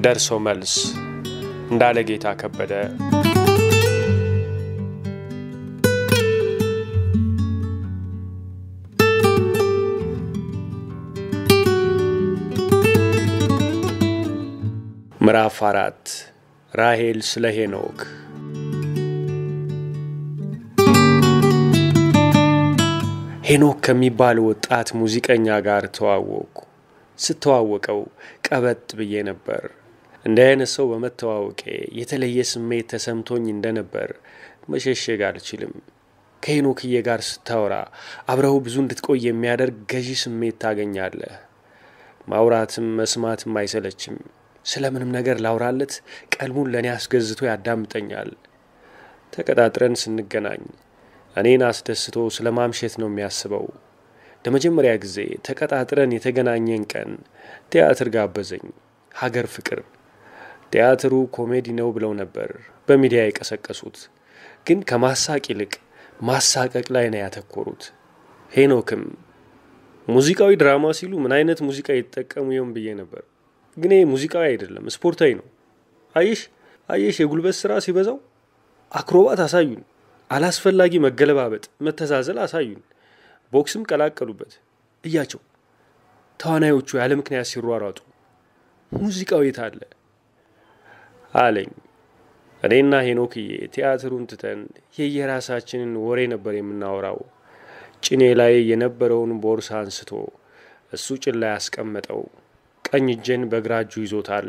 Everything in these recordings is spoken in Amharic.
ደርሶ መልስ እንዳለ ጌታ ከበደ። ምዕራፍ 4 ራሔል ስለ ሄኖክ። ሄኖክ ከሚባል ወጣት ሙዚቀኛ ጋር ተዋወቅኩ። ስተዋወቀው ቀበጥ ብዬ ነበር። እንደ አይነት ሰው በመተዋወቄ የተለየ ስሜት ተሰምቶኝ እንደነበር መሸሸግ አልችልም። ከሄኖክዬ ጋር ስታወራ አብረው ብዙ እንድትቆይ የሚያደርግ ገዢ ስሜት ታገኛለህ። ማውራትም መስማትም አይሰለችም። ስለምንም ነገር ላውራለት ቀልቡን ለኔ አስገዝቶ ያዳምጠኛል። ተቀጣጥረን ስንገናኝ እኔን አስደስቶ ስለማምሸት ነው የሚያስበው። ለመጀመሪያ ጊዜ ተቀጣጥረን የተገናኘን ቀን ቲያትር ጋበዘኝ። ሀገር ፍቅር። ቲያትሩ ኮሜዲ ነው ብለው ነበር በሚዲያ የቀሰቀሱት፣ ግን ከማሳቅ ይልቅ ማሳቀቅ ላይ ነው ያተኮሩት። ሄኖክም ሙዚቃዊ ድራማ ሲሉ ምን አይነት ሙዚቃ ይተጠቀሙ ይሆን ብዬ ነበር። ግን ይሄ ሙዚቃዊ አይደለም፣ ስፖርታዊ ነው። አየሽ የጉልበት ስራ ሲበዛው አክሮባት አሳዩን። አላስፈላጊ መገለባበጥ መተዛዘል አሳዩን። ቦክስም ቀላቀሉበት። እያቸው ተዋናዮቹ ያለ ምክንያት ሲሯሯጡ ሙዚቃው የት አለ አለኝ። እኔና ሄኖክዬ ቲያትሩን ትተን የየራሳችንን ወሬ ነበር የምናወራው። ጭኔ ላይ የነበረውን ቦርሳ አንስቶ እሱ ጭን ላይ ያስቀመጠው። ቀኝ እጄን በግራ እጁ ይዞታል።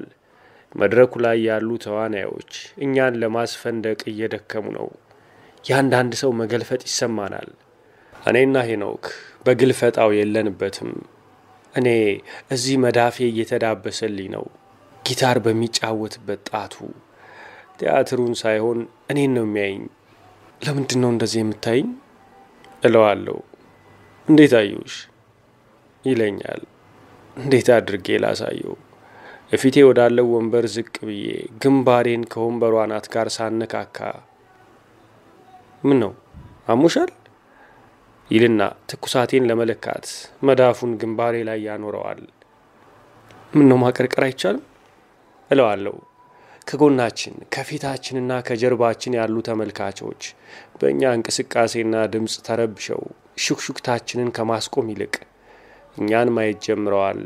መድረኩ ላይ ያሉ ተዋናዮች እኛን ለማስፈንደቅ እየደከሙ ነው። ያንዳንድ ሰው መገልፈጥ ይሰማናል። እኔና ሄኖክ በግልፈጣው የለንበትም። እኔ እዚህ መዳፌ እየተዳበሰልኝ ነው፣ ጊታር በሚጫወትበት ጣቱ። ቲያትሩን ሳይሆን እኔን ነው የሚያየኝ። ለምንድን ነው እንደዚህ የምታየኝ እለዋለሁ። እንዴት አየሁሽ ይለኛል። እንዴት አድርጌ ላሳየው? እፊቴ ወዳለው ወንበር ዝቅ ብዬ ግንባሬን ከወንበሩ አናት ጋር ሳነካካ ምን ነው አሞሻል ይልና ትኩሳቴን ለመለካት መዳፉን ግንባሬ ላይ ያኖረዋል። ምን ነው ማቀርቀር አይቻልም እለዋለሁ። ከጎናችን ከፊታችንና ከጀርባችን ያሉ ተመልካቾች በእኛ እንቅስቃሴና ድምጽ ተረብሸው ሹክሹክታችንን ከማስቆም ይልቅ እኛን ማየት ጀምረዋል።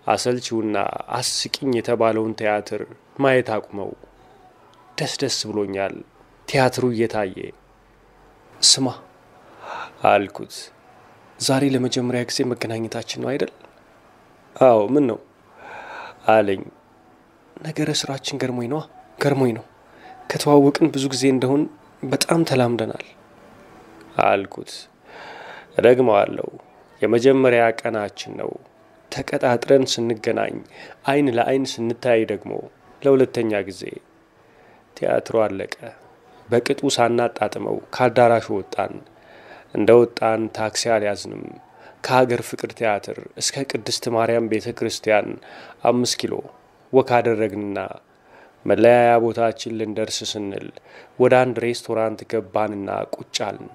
አሰልቺውና አስቂኝ የተባለውን ቲያትር ማየት አቁመው ደስ ብሎኛል። ቲያትሩ እየታየ ስማ አልኩት። ዛሬ ለመጀመሪያ ጊዜ መገናኘታችን ነው አይደል? አዎ። ምን ነው አለኝ። ነገረ ስራችን ገርሞኝ ነው። ከተዋወቅን ብዙ ጊዜ እንደሆን በጣም ተላምደናል አልኩት። እደግመዋለሁ። የመጀመሪያ ቀናችን ነው። ተቀጣጥረን ስንገናኝ አይን ለአይን ስንታይ ደግሞ ለሁለተኛ ጊዜ። ቲያትሩ አለቀ። በቅጡ ሳናጣጥመው ከአዳራሹ ወጣን። እንደወጣን ታክሲ አልያዝንም። ከሀገር ፍቅር ቲያትር እስከ ቅድስት ማርያም ቤተክርስቲያን 5 ኪሎ ወክ አደረግንና መለያያ ቦታችን ልንደርስ ስንል ወደ አንድ ሬስቶራንት ገባንና ቁጭ አልን።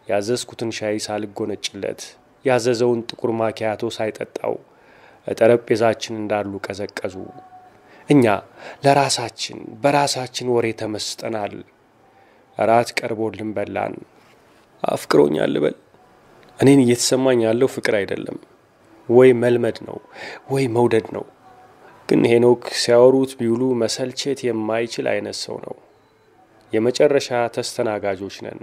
ያዘዝኩትን ሻይ ሳልጎነጭለት ያዘዘውን ጥቁር ማኪያቶ ሳይጠጣው ጠረጴዛችን እንዳሉ ቀዘቀዙ። እኛ ለራሳችን በራሳችን ወሬ ተመስጠናል። እራት ቀርቦልን በላን። አፍቅሮኛል ልበል? እኔን እየተሰማኝ ያለው ፍቅር አይደለም፣ ወይ መልመድ ነው ወይ መውደድ ነው። ግን ሄኖክ ሲያወሩት ቢውሉ መሰልቸት የማይችል አይነት ሰው ነው። የመጨረሻ ተስተናጋጆች ነን።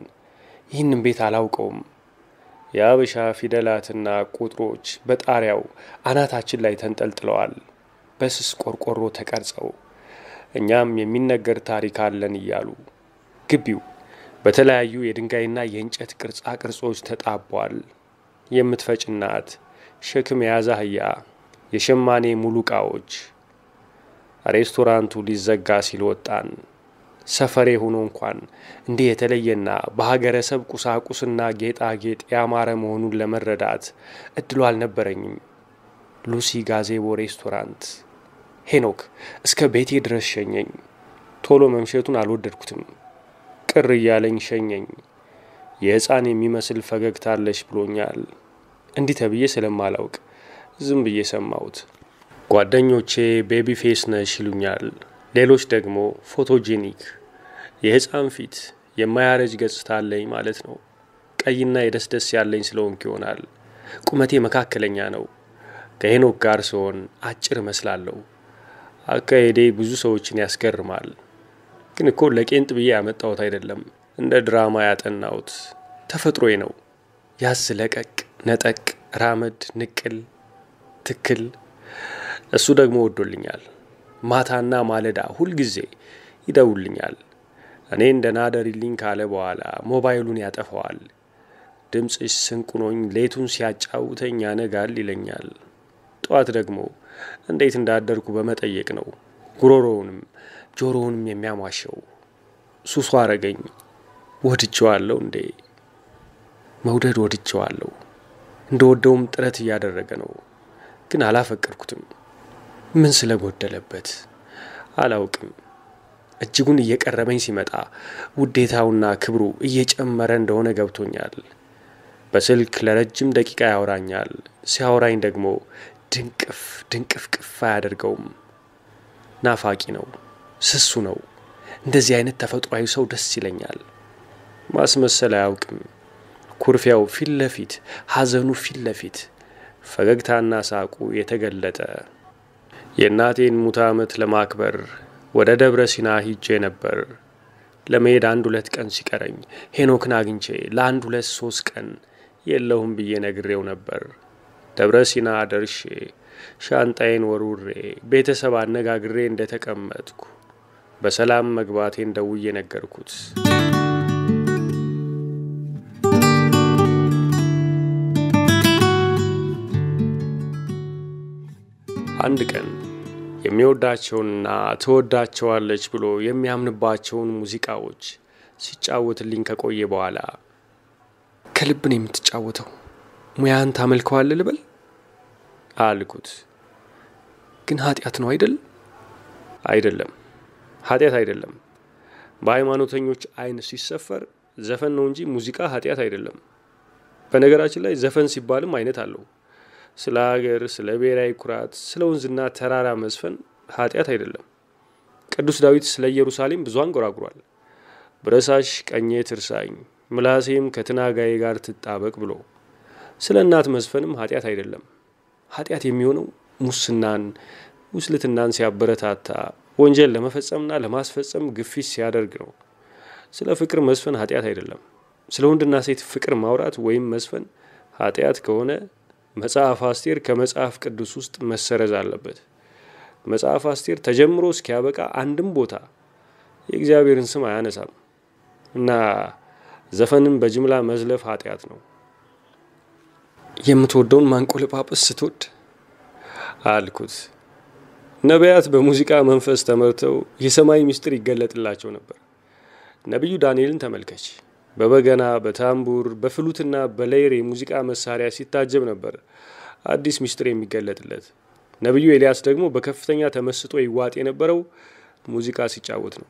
ይህንን ቤት አላውቀውም። የአበሻ ፊደላትና ቁጥሮች በጣሪያው አናታችን ላይ ተንጠልጥለዋል፣ በስስ ቆርቆሮ ተቀርጸው። እኛም የሚነገር ታሪክ አለን እያሉ ግቢው በተለያዩ የድንጋይና የእንጨት ቅርጻ ቅርጾች ተጣቧል። የምትፈጭ እናት፣ ሸክም የያዘ አህያ፣ የሸማኔ ሙሉ ዕቃዎች። ሬስቶራንቱ ሊዘጋ ሲል ወጣን። ሰፈሬ ሆኖ እንኳን እንዲህ የተለየና በሀገረሰብ ቁሳቁስና ጌጣጌጥ ያማረ መሆኑን ለመረዳት እድሉ አልነበረኝም። ሉሲ ጋዜቦ ሬስቶራንት። ሄኖክ እስከ ቤቴ ድረስ ሸኘኝ። ቶሎ መምሸቱን አልወደድኩትም። ቅር እያለኝ ሸኘኝ። የሕፃን የሚመስል ፈገግታ አለሽ ብሎኛል። እንዲህ ተብዬ ስለማላውቅ ዝም ብዬ ሰማሁት። ጓደኞቼ ቤቢ ፌስ ነሽ ይሉኛል። ሌሎች ደግሞ ፎቶጄኒክ የህፃን ፊት የማያረጅ ገጽታ አለኝ ማለት ነው። ቀይና የደስደስ ያለኝ ስለሆንኩ ይሆናል። ቁመቴ መካከለኛ ነው። ከሄኖክ ጋር ስሆን አጭር መስላለሁ። አካሄዴ ብዙ ሰዎችን ያስገርማል። ግን እኮ ለቄንጥ ብዬ ያመጣሁት አይደለም። እንደ ድራማ ያጠናሁት ተፈጥሮዬ ነው። ያዝ ለቀቅ፣ ነጠቅ፣ ራመድ፣ ንቅል፣ ትክል። እሱ ደግሞ ወዶልኛል። ማታና ማለዳ ሁል ጊዜ ይደውልኛል። እኔ እንደናደርልኝ ካለ በኋላ ሞባይሉን ያጠፋዋል። ድምጽሽ ስንቁኖኝ ሌቱን ሲያጫውተኝ ያነጋል ይለኛል። ጧት ደግሞ እንዴት እንዳደርኩ በመጠየቅ ነው ጉሮሮውንም ጆሮውንም የሚያሟሸው። ሱሱ አረገኝ። ወድጄዋለሁ እንዴ! መውደድ ወድጄዋለሁ። እንደወደውም ጥረት እያደረገ ነው። ግን አላፈቀርኩትም። ምን ስለጎደለበት አላውቅም። እጅጉን እየቀረበኝ ሲመጣ ውዴታውና ክብሩ እየጨመረ እንደሆነ ገብቶኛል። በስልክ ለረጅም ደቂቃ ያወራኛል። ሲያወራኝ ደግሞ ድንቅፍ ቅፍ አያደርገውም። ናፋቂ ነው፣ ስሱ ነው። እንደዚህ አይነት ተፈጥሯዊ ሰው ደስ ይለኛል። ማስመሰል አያውቅም። ኩርፊያው ፊት ለፊት፣ ሐዘኑ ፊት ለፊት፣ ፈገግታና ሳቁ የተገለጠ። የእናቴን ሙት ዓመት ለማክበር ወደ ደብረ ሲና ሂጄ ነበር። ለመሄድ 1-2 ቀን ሲቀረኝ ሄኖክን አግኝቼ ለ1-2-3 ቀን የለሁም ብዬ ነግሬው ነበር። ደብረ ሲና ደርሼ ሻንጣዬን ወርውሬ ቤተሰብ አነጋግሬ እንደተቀመጥኩ በሰላም መግባቴን ደውዬ ነገርኩት። አንድ ቀን የሚወዳቸውንና ተወዳቸዋለች ብሎ የሚያምንባቸውን ሙዚቃዎች ሲጫወትልኝ ከቆየ በኋላ ከልብ ነው የምትጫወተው? ሙያን ታመልከዋለህ ልበል አልኩት። ግን ኃጢያት ነው አይደል? አይደለም፣ ኃጢያት አይደለም። በሃይማኖተኞች አይን ሲሰፈር ዘፈን ነው እንጂ ሙዚቃ ኃጢያት አይደለም። በነገራችን ላይ ዘፈን ሲባልም አይነት አለው። ስለ ሀገር፣ ስለ ብሔራዊ ኩራት፣ ስለ ወንዝና ተራራ መዝፈን ኃጢያት አይደለም። ቅዱስ ዳዊት ስለ ኢየሩሳሌም ብዙ አንጎራጉሯል። ብረሳሽ ቀኜ ትርሳኝ፣ ምላሴም ከትናጋዬ ጋር ትጣበቅ ብሎ። ስለ እናት መዝፈንም ኃጢያት አይደለም። ኃጢያት የሚሆነው ሙስናን፣ ውስልትናን ሲያበረታታ፣ ወንጀል ለመፈጸምና ለማስፈጸም ግፊት ሲያደርግ ነው። ስለ ፍቅር መዝፈን ኃጢያት አይደለም። ስለ ወንድና ሴት ፍቅር ማውራት ወይም መዝፈን ኃጢያት ከሆነ መጽሐፍ አስቴር ከመጽሐፍ ቅዱስ ውስጥ መሰረዝ አለበት። መጽሐፍ አስቴር ተጀምሮ እስኪያበቃ አንድም ቦታ የእግዚአብሔርን ስም አያነሳም እና ዘፈንን በጅምላ መዝለፍ ኃጢያት ነው። የምትወደውን ማንቆለጳጰስ ስትወድ አልኩት። ነቢያት በሙዚቃ መንፈስ ተመርተው የሰማይ ምስጢር ይገለጥላቸው ነበር። ነቢዩ ዳንኤልን ተመልከች። በበገና፣ በታምቡር፣ በፍሉትና በሌይር የሙዚቃ መሳሪያ ሲታጀብ ነበር አዲስ ምስጢር የሚገለጥለት። ነቢዩ ኤልያስ ደግሞ በከፍተኛ ተመስጦ ይዋጥ የነበረው ሙዚቃ ሲጫወት ነው።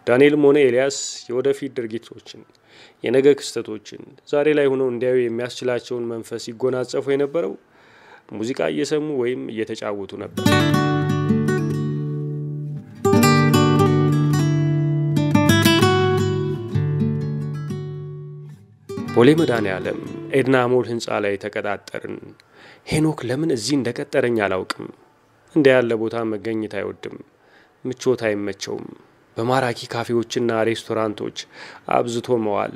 ዳንኤልም ሆነ ኤልያስ የወደፊት ድርጊቶችን፣ የነገ ክስተቶችን ዛሬ ላይ ሆነው እንዲያዩ የሚያስችላቸውን መንፈስ ይጎናጸፉ የነበረው ሙዚቃ እየሰሙ ወይም እየተጫወቱ ነበር። ቦሌ መድኃኔዓለም ኤድና ሞል ህንጻ ላይ ተቀጣጠርን። ሄኖክ ለምን እዚህ እንደቀጠረኝ አላውቅም። እንደ ያለ ቦታ መገኘት አይወድም። ምቾት አይመቸውም። በማራኪ ካፌዎችና ሬስቶራንቶች አብዝቶ መዋል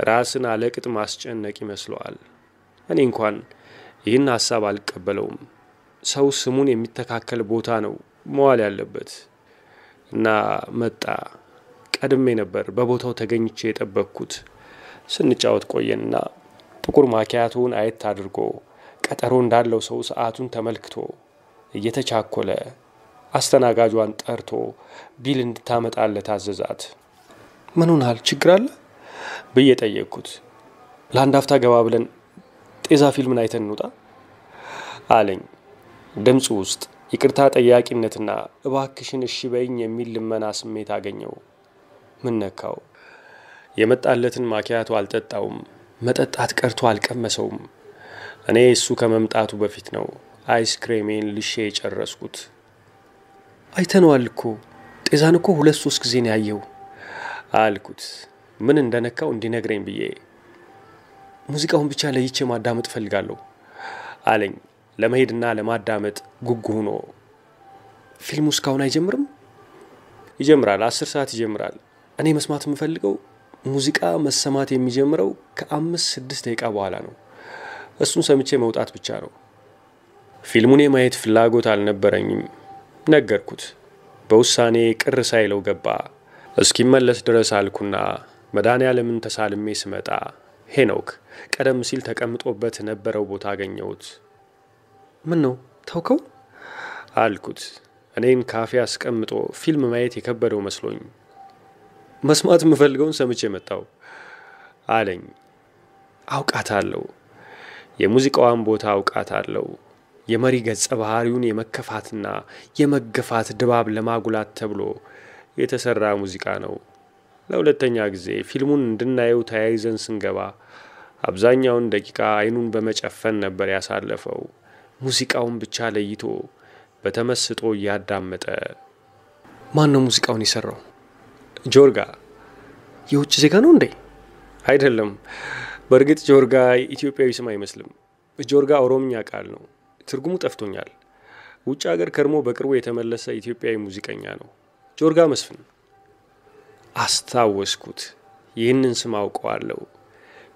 ራስን አለቅጥ ማስጨነቅ ይመስለዋል። እኔ እንኳን ይህን ሐሳብ አልቀበለውም። ሰው ስሙን የሚተካከል ቦታ ነው መዋል ያለበት። እና መጣ። ቀድሜ ነበር በቦታው ተገኝቼ የጠበቅኩት። ስንጫወት ቆየንና ጥቁር ማኪያቶውን አየት አድርጎ ቀጠሮ እንዳለው ሰው ሰዓቱን ተመልክቶ እየተቻኮለ አስተናጋጇን ጠርቶ ቢል እንድታመጣለት አዘዛት። ምን ሆነሃል? ችግር አለ ብዬ ጠየቅኩት። ለአንድ አፍታ ገባ ብለን ጤዛ ፊልምን አይተን እንውጣ አለኝ። ድምፁ ውስጥ ይቅርታ ጠያቂነትና እባክሽን እሺ በይኝ የሚል ልመና ስሜት አገኘው። ምን ነካው? የመጣለትን ማኪያቶ አልጠጣውም። መጠጣት ቀርቶ አልቀመሰውም። እኔ እሱ ከመምጣቱ በፊት ነው አይስክሬሜን ልሼ የጨረስኩት። አይተነዋል እኮ ጤዛን እኮ 2-3 ጊዜ ነው ያየው አልኩት፣ ምን እንደነካው እንዲነግረኝ ብዬ። ሙዚቃውን ብቻ ለይቼ ማዳመጥ ፈልጋለሁ አለኝ ለመሄድና ለማዳመጥ ጉጉ ሆኖ። ፊልሙ እስካሁን አይጀምርም? ይጀምራል፣ 10 ሰዓት ይጀምራል። እኔ መስማት የምፈልገው ሙዚቃ መሰማት የሚጀምረው ከ5-6 ደቂቃ በኋላ ነው። እሱን ሰምቼ መውጣት ብቻ ነው። ፊልሙን የማየት ፍላጎት አልነበረኝም ነገርኩት። በውሳኔ ቅር ሳይለው ገባ። እስኪመለስ ድረስ አልኩና መድኃኔዓለምን ተሳልሜ ስመጣ ሄኖክ ቀደም ሲል ተቀምጦበት ነበረው ቦታ አገኘሁት። ምን ነው ታውከው አልኩት። እኔን ካፌ አስቀምጦ ፊልም ማየት የከበደው መስሎኝ። መስማት የምፈልገውን ሰምቼ መጣው አለኝ። አውቃታለሁ፣ የሙዚቃዋን ቦታ አውቃታለሁ። የመሪ ገጸ ባህሪውን የመከፋትና የመገፋት ድባብ ለማጉላት ተብሎ የተሰራ ሙዚቃ ነው። ለሁለተኛ ጊዜ ፊልሙን እንድናየው ተያይዘን ስንገባ አብዛኛውን ደቂቃ አይኑን በመጨፈን ነበር ያሳለፈው። ሙዚቃውን ብቻ ለይቶ በተመስጦ እያዳመጠ። ማን ነው ሙዚቃውን የሰራው? ጆርጋ። የውጭ ዜጋ ነው እንዴ? አይደለም። በእርግጥ ጆርጋ ኢትዮጵያዊ ስም አይመስልም። ጆርጋ ኦሮምኛ ቃል ነው። ትርጉሙ ጠፍቶኛል። ውጭ ሀገር ከርሞ በቅርቡ የተመለሰ ኢትዮጵያዊ ሙዚቀኛ ነው። ጆርጋ መስፍን። አስታወስኩት። ይህንን ስም አውቀዋለሁ።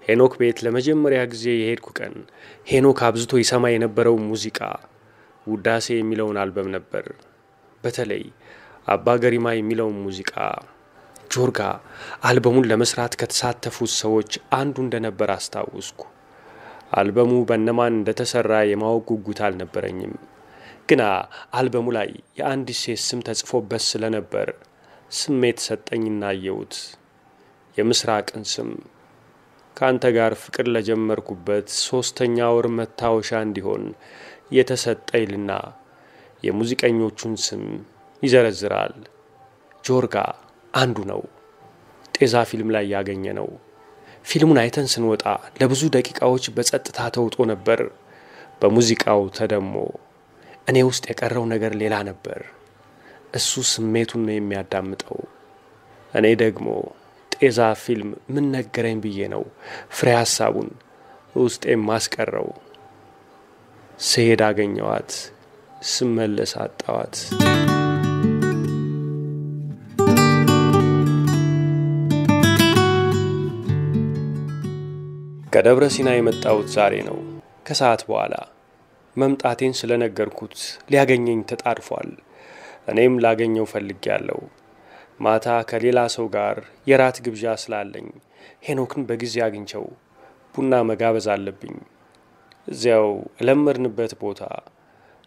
ሄኖክ ቤት ለመጀመሪያ ጊዜ የሄድኩ ቀን ሄኖክ አብዝቶ ይሰማ የነበረው ሙዚቃ ውዳሴ የሚለውን አልበም ነበር። በተለይ አባ ገሪማ የሚለውን ሙዚቃ። ጆርጋ አልበሙን ለመስራት ከተሳተፉት ሰዎች አንዱ እንደነበር አስታወስኩ። አልበሙ በእነማን እንደተሰራ የማወቅ ጉጉት አልነበረኝም። ግና አልበሙ ላይ የአንዲት ሴት ስም ተጽፎበት ስለነበር ስሜት ሰጠኝና አየሁት። የምስራቅን ስም ካንተ ጋር ፍቅር ለጀመርኩበት 3ኛ ወር መታወሻ እንዲሆን የተሰጠይልና የሙዚቀኞቹን ስም ይዘረዝራል። ጆርጋ አንዱ ነው። ጤዛ ፊልም ላይ ያገኘ ነው። ፊልሙን አይተን ስንወጣ ለብዙ ደቂቃዎች በጸጥታ ተውጦ ነበር። በሙዚቃው ተደሞ እኔ ውስጥ የቀረው ነገር ሌላ ነበር። እሱ ስሜቱን ነው የሚያዳምጠው። እኔ ደግሞ ጤዛ ፊልም ምን ነገረኝ ብዬ ነው ፍሬ ሐሳቡን ውስጤም ማስቀረው። ስሄድ አገኘዋት፣ ስመለስ አጣዋት። ከደብረ ሲና የመጣሁት ዛሬ ነው። ከሰዓት በኋላ መምጣቴን ስለነገርኩት ሊያገኘኝ ተጣድፏል። እኔም ላገኘው ፈልጌያለሁ። ማታ ከሌላ ሰው ጋር የራት ግብዣ ስላለኝ ሄኖክን በጊዜ አግኝቸው ቡና መጋበዝ አለብኝ። እዚያው ለመርንበት ቦታ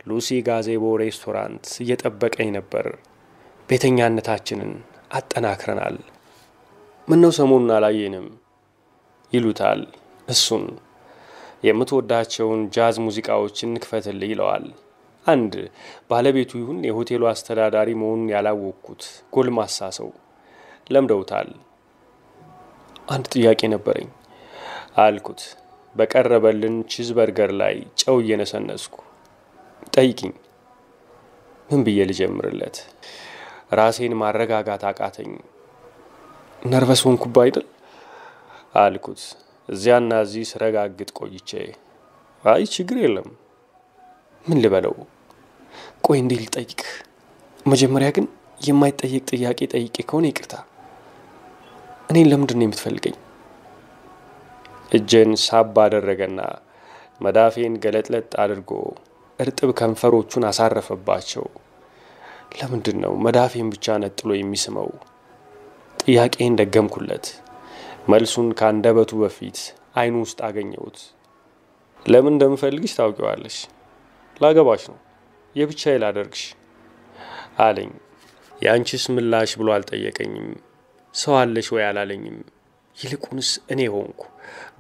ሉሲ ጋዜቦ ሬስቶራንት እየጠበቀኝ ነበር። ቤተኛነታችንን አጠናክረናል። ምን ነው ሰሞኑን አላየንም ይሉታል። እሱን የምትወዳቸውን ጃዝ ሙዚቃዎችን እንክፈትልኝ ይለዋል። አንድ ባለቤቱ ይሁን የሆቴሉ አስተዳዳሪ መሆኑን ያላወቅኩት ጎልማሳ ሰው ለምደውታል። አንድ ጥያቄ ነበረኝ አልኩት በቀረበልን ቺዝበርገር ላይ ጨው እየነሰነስኩ። ጠይቂኝ። ምን ብዬ ልጀምርለት? ራሴን ማረጋጋት አቃተኝ። ነርቨስ ሆንኩባ አይደል አልኩት። እዚያና እዚህ ስረጋግጥ ቆይቼ አይ ችግር የለም። ምን ልበለው? ቆይ እንዴ ልጠይቅህ። መጀመሪያ ግን የማይጠየቅ ጥያቄ ጠይቄ ከሆነ ይቅርታ። እኔን ለምንድን ነው የምትፈልገኝ? እጄን ሳብ አደረገና መዳፌን ገለጥለጥ አድርጎ እርጥብ ከንፈሮቹን አሳረፈባቸው። ለምንድን ነው መዳፌን ብቻ ነጥሎ የሚስመው? ጥያቄን ደገምኩለት። መልሱን ካንደበቱ በፊት አይኑ ውስጥ አገኘሁት። ለምን እንደምፈልግሽ ታውቂዋለሽ። ላገባሽ ነው፣ የብቻዬ ላደርግሽ አለኝ። ያንቺስ ምላሽ ብሎ አልጠየቀኝም። ሰው አለሽ ወይ አላለኝም። ይልቁንስ እኔ ሆንኩ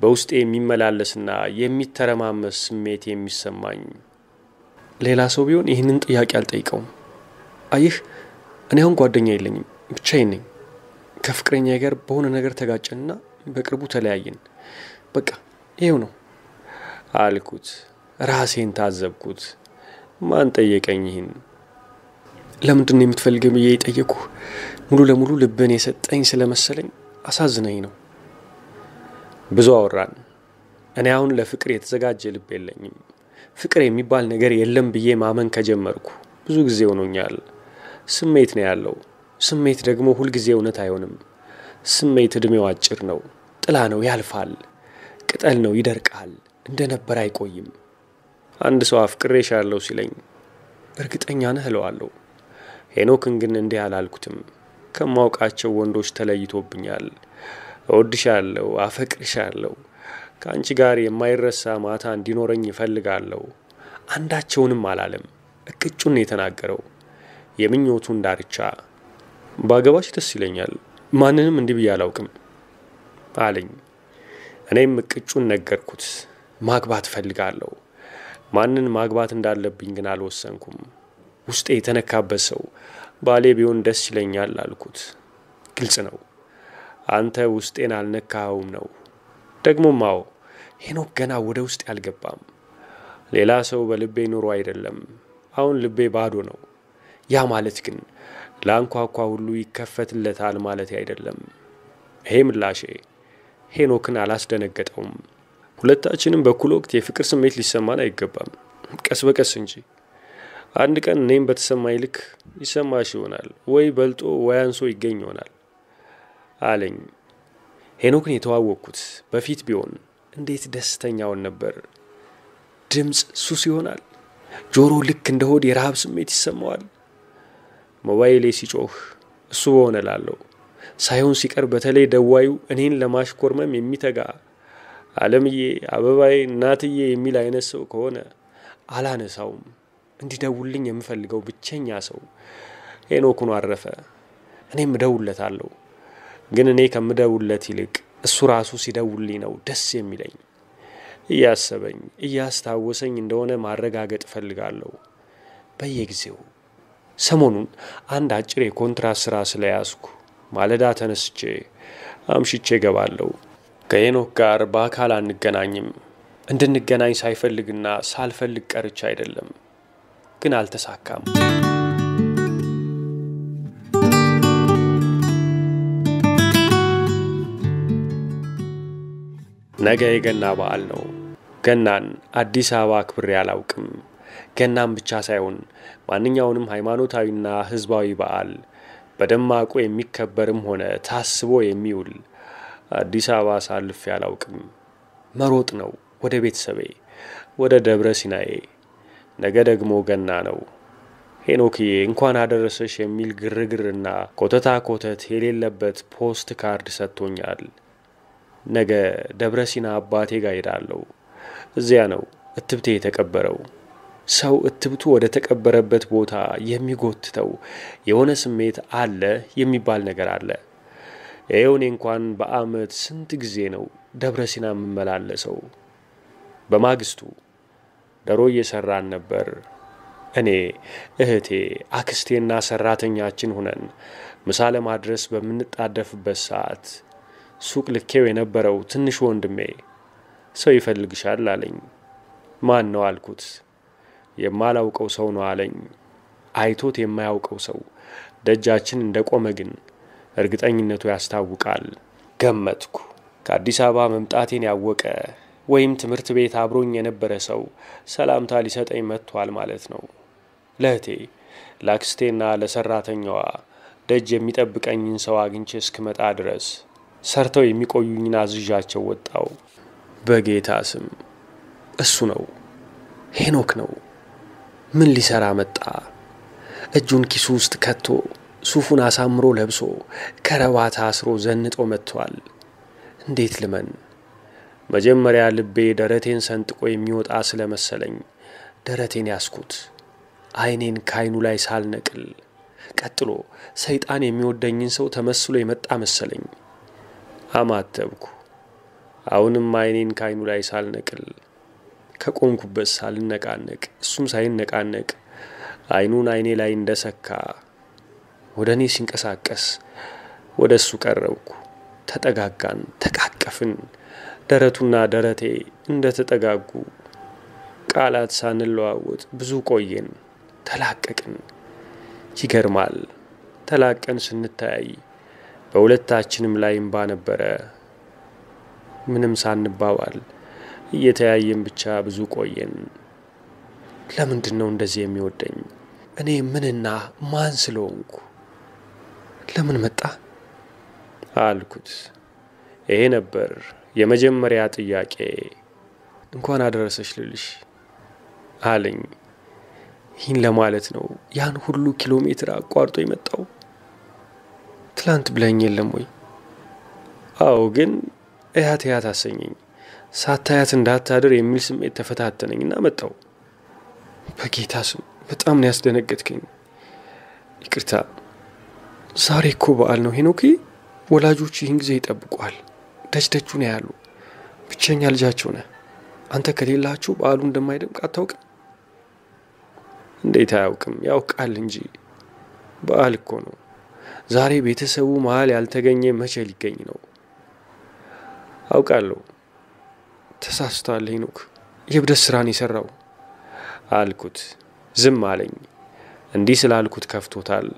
በውስጤ የሚመላለስና የሚተረማመስ ስሜት የሚሰማኝ። ሌላ ሰው ቢሆን ይህንን ጥያቄ አልጠይቀውም። አይህ እኔ አሁን ጓደኛ የለኝም፣ ብቻዬን ነኝ። ከፍቅረኛዬ ጋር በሆነ ነገር ተጋጨንና በቅርቡ ተለያየን። በቃ ይሄው ነው አልኩት። ራሴን ታዘብኩት። ማን ጠየቀኝ ይህን? ለምንድን ነው የምትፈልገኝ ብዬ ጠየቅኩ። ሙሉ ለሙሉ ልብን የሰጠኝ ስለመሰለኝ አሳዝነኝ ነው። ብዙ አወራን። እኔ አሁን ለፍቅር የተዘጋጀ ልብ የለኝም። ፍቅር የሚባል ነገር የለም ብዬ ማመን ከጀመርኩ ብዙ ጊዜ ሆኖኛል። ስሜት ነው ያለው። ስሜት ደግሞ ሁል ጊዜ እውነት አይሆንም። ስሜት እድሜው አጭር ነው። ጥላ ነው፣ ያልፋል። ቅጠል ነው፣ ይደርቃል። እንደነበር አይቆይም። አንድ ሰው አፍቅሬሻለሁ ሲለኝ እርግጠኛ ነህ እለዋለሁ። ሄኖክን ግን እንዲህ አላልኩትም። ከማውቃቸው ወንዶች ተለይቶብኛል። እወድሻለሁ፣ አፈቅርሻለሁ፣ ከአንቺ ጋር የማይረሳ ማታ እንዲኖረኝ እፈልጋለሁ። አንዳቸውንም አላለም። እቅጩን የተናገረው የምኞቱን ዳርቻ። ባገባሽ ደስ ይለኛል፣ ማንንም እንዲህ ብዬ አላውቅም አለኝ። እኔም እቅጩን ነገርኩት። ማግባት እፈልጋለሁ። ማንን ማግባት እንዳለብኝ ግን አልወሰንኩም። ውስጤ የተነካበት ሰው ባሌ ቢሆን ደስ ይለኛል አልኩት። ግልጽ ነው። አንተ ውስጤን አልነካኸውም ነው። ደግሞም አዎ፣ ሄኖክ ገና ወደ ውስጥ ያልገባም። ሌላ ሰው በልቤ ኑሮ አይደለም። አሁን ልቤ ባዶ ነው። ያ ማለት ግን ላንኳኳ ሁሉ ይከፈትለታል ማለት አይደለም። ይሄ ምላሼ ሄኖክን አላስደነገጠውም። ሁለታችንም በኩል ወቅት የፍቅር ስሜት ሊሰማን አይገባም፣ ቀስ በቀስ እንጂ። አንድ ቀን እኔም በተሰማኝ ልክ ይሰማሽ ይሆናል፣ ወይ በልጦ ወይ አንሶ ይገኝ ይሆናል አለኝ። ሄኖክን የተዋወቅኩት በፊት ቢሆን እንዴት ደስተኛውን ነበር። ድምፅ ሱስ ይሆናል። ጆሮ ልክ እንደ ሆድ የረሃብ ስሜት ይሰማዋል። ሞባይሌ ሲጮህ እሱ በሆነ ላለሁ ሳይሆን ሲቀር በተለይ ደዋዩ እኔን ለማሽኮርመም የሚተጋ ዓለምዬ፣ አበባዬ፣ እናትዬ የሚል አይነት ሰው ከሆነ አላነሳውም። እንዲደውልኝ የምፈልገው ብቸኛ ሰው ሄኖክን አረፈ። እኔም እደውልለታለሁ። ግን እኔ ከምደውልለት ይልቅ እሱ ራሱ ሲደውልልኝ ነው ደስ የሚለኝ። እያሰበኝ እያስታወሰኝ እንደሆነ ማረጋገጥ እፈልጋለሁ በየጊዜው። ሰሞኑን አንድ አጭር የኮንትራት ስራ ስለያዝኩ ማለዳ ተነስቼ አምሽቼ ገባለሁ። ከሄኖክ ጋር በአካል አንገናኝም። እንድንገናኝ ሳይፈልግና ሳልፈልግ ቀርቻ አይደለም፣ ግን አልተሳካም። ነገ የገና በዓል ነው። ገናን አዲስ አበባ አክብሬ አላውቅም። ገናም ብቻ ሳይሆን ማንኛውንም ሃይማኖታዊና ህዝባዊ በዓል በደማቁ የሚከበርም ሆነ ታስቦ የሚውል አዲስ አበባ አሳልፌ አላውቅም። መሮጥ ነው ወደ ቤተሰቤ፣ ወደ ደብረ ሲናዬ። ነገ ደግሞ ገና ነው። ሄኖክዬ እንኳን አደረሰሽ የሚል ግርግርና ኮተታ ኮተት የሌለበት ፖስት ካርድ ሰጥቶኛል። ነገ ደብረ ሲና አባቴ ጋር ሄዳለሁ። እዚያ ነው እትብቴ የተቀበረው። ሰው እትብቱ ወደ ተቀበረበት ቦታ የሚጎትተው የሆነ ስሜት አለ የሚባል ነገር አለ። ይኸውኔ እንኳን በአመት ስንት ጊዜ ነው ደብረ ሲና የምመላለሰው። በማግስቱ ዶሮ እየሰራን ነበር። እኔ፣ እህቴ፣ አክስቴና ሰራተኛችን ሆነን ምሳ ለማድረስ በምንጣደፍበት ሰዓት ሱቅ ልኬው የነበረው ትንሽ ወንድሜ ሰው ይፈልግሻል አለኝ። ማን ነው አልኩት። የማላውቀው ሰው ነው አለኝ። አይቶት የማያውቀው ሰው ደጃችን እንደቆመ ግን እርግጠኝነቱ ያስታውቃል። ገመትኩ። ከአዲስ አበባ መምጣቴን ያወቀ ወይም ትምህርት ቤት አብሮኝ የነበረ ሰው ሰላምታ ሊሰጠኝ መጥቷል ማለት ነው። ለእህቴ፣ ለአክስቴና ለሰራተኛዋ ደጅ የሚጠብቀኝን ሰው አግኝቼ እስክመጣ ድረስ ሰርተው የሚቆዩኝን አዝዣቸው ወጣው። በጌታ ስም እሱ ነው፣ ሄኖክ ነው። ምን ሊሰራ መጣ? እጁን ኪሱ ውስጥ ከቶ ሱፉን አሳምሮ ለብሶ ከረባት አስሮ ዘንጦ መጥቷል። እንዴት ልመን? መጀመሪያ ልቤ ደረቴን ሰንጥቆ የሚወጣ ስለመሰለኝ ደረቴን ያስኩት፣ አይኔን ካይኑ ላይ ሳልነቅል። ቀጥሎ ሰይጣን የሚወደኝን ሰው ተመስሎ የመጣ መሰለኝ። አማተብኩ። አሁንም አይኔን ካይኑ ላይ ሳልነቅል፣ ከቆምኩበት ሳልነቃነቅ፣ እሱም ሳይነቃነቅ አይኑን አይኔ ላይ እንደሰካ ወደ እኔ ሲንቀሳቀስ ወደ እሱ ቀረብኩ። ተጠጋጋን፣ ተቃቀፍን። ደረቱና ደረቴ እንደ ተጠጋጉ ቃላት ሳንለዋወጥ ብዙ ቆየን። ተላቀቅን። ይገርማል። ተላቀን ስንታይ በሁለታችንም ላይ እንባ ነበረ። ምንም ሳንባባል እየተያየን ብቻ ብዙ ቆየን። ለምንድነው እንደዚህ የሚወደኝ? እኔ ምንና ማን ስለሆንኩ? ለምን መጣ አልኩት። ይሄ ነበር የመጀመሪያ ጥያቄ። እንኳን አደረሰሽ ልልሽ አለኝ። ይህን ለማለት ነው ያን ሁሉ ኪሎ ሜትር አቋርጦ የመጣው? ትላንት ብለኝ የለም ወይ? አዎ፣ ግን እያት አሰኘኝ። ሳታያት እንዳታድር የሚል ስሜት ተፈታተነኝና መጣው። በጌታ ስም በጣም ነው ያስደነገጥከኝ። ይቅርታ። ዛሬ እኮ በዓል ነው ሄኖክ። ወላጆች ይህን ጊዜ ይጠብቋል። ደጅ ነው ያሉ። ብቸኛ ልጃቸው ነህ። አንተ ከሌላችሁ በዓሉ እንደማይደምቅ አታውቅም? እንዴት አያውቅም? ያውቃል እንጂ። በዓል እኮ ነው። ዛሬ ቤተሰቡ መሃል ያልተገኘ መቼ ሊገኝ ነው? አውቃለሁ። ተሳስቷል ሄኖክ። የብደት ስራን የሰራው አልኩት። ዝም አለኝ። እንዲህ ስላልኩት ከፍቶታል።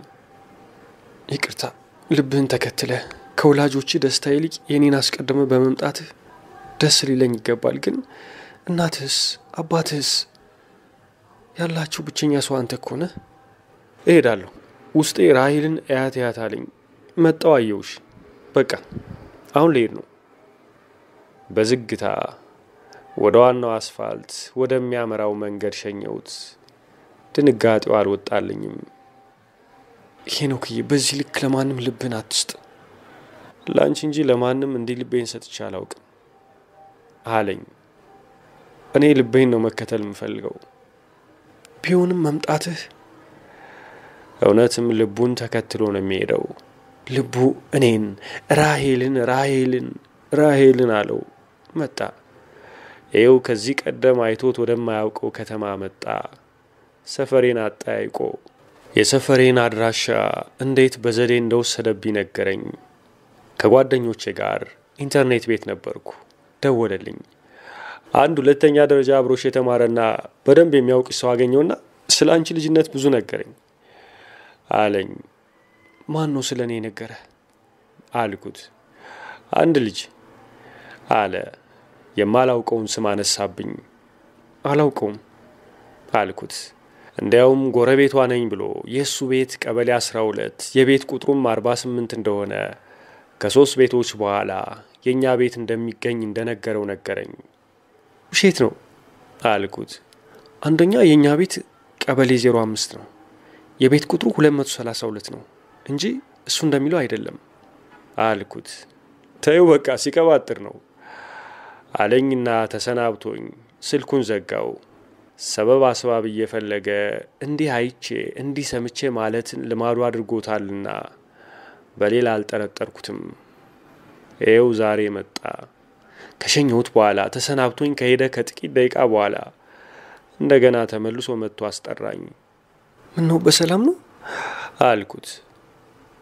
ይቅርታ። ልብህን ተከትለ ከወላጆች ደስታ ይልቅ የኔን አስቀድመ በመምጣትህ ደስ ሊለኝ ይገባል። ግን እናትህስ አባትህስ ያላችሁ ብቸኛ ሰው አንተ እኮ ነህ። እሄዳለሁ። ውስጤ ራሔልን እያት አለኝ። መጣው አየውሽ። በቃ አሁን ልሄድ ነው። በዝግታ ወደ ዋናው አስፋልት ወደሚያመራው መንገድ ሸኘሁት። ድንጋጤው አልወጣልኝም። ሄኖክዬ፣ በዚህ ልክ ለማንም ልብን አትስጥ። ላንቺ እንጂ ለማንም እንዲህ ልቤን ሰጥቼ አላውቅም አለኝ። እኔ ልቤን ነው መከተል የምፈልገው። ቢሆንም መምጣትህ እውነትም ልቡን ተከትሎ ነው የሚሄደው። ልቡ እኔን ራሔልን አለው። መጣ። ይኸው ከዚህ ቀደም አይቶት ወደማያውቀው ከተማ መጣ። ሰፈሬን አጠያይቆ የሰፈሬን አድራሻ እንዴት በዘዴ እንደወሰደብኝ ነገረኝ። ከጓደኞቼ ጋር ኢንተርኔት ቤት ነበርኩ። ደወለልኝ። አንድ ሁለተኛ ደረጃ አብሮሽ የተማረና በደንብ የሚያውቅ ሰው አገኘውና ስለ አንቺ ልጅነት ብዙ ነገረኝ አለኝ። ማን ነው ስለኔ ነገረ አልኩት። አንድ ልጅ አለ። የማላውቀውን ስም አነሳብኝ። አላውቀውም አልኩት። እንዲያውም ጎረቤቷ ነኝ ብሎ የሱ ቤት ቀበሌ 12 የቤት ቁጥሩም 48 እንደሆነ ከ3 ቤቶች በኋላ የኛ ቤት እንደሚገኝ እንደነገረው ነገረኝ። ውሸት ነው አልኩት። አንደኛ የኛ ቤት ቀበሌ 05 ነው። የቤት ቁጥሩ 232 ነው እንጂ እሱ እንደሚለው አይደለም አልኩት። ተይው በቃ ሲቀባጥር ነው አለኝና ተሰናብቶኝ ስልኩን ዘጋው። ሰበብ አስባብ እየፈለገ እንዲህ አይቼ እንዲህ ሰምቼ ማለትን ልማዱ አድርጎታልና በሌላ አልጠረጠርኩትም። ይኸው ዛሬ መጣ። ከሸኘሁት በኋላ ተሰናብቶኝ ከሄደ ከጥቂት ደቂቃ በኋላ እንደገና ተመልሶ መጥቶ አስጠራኝ። ምን ነው በሰላም ነው አልኩት።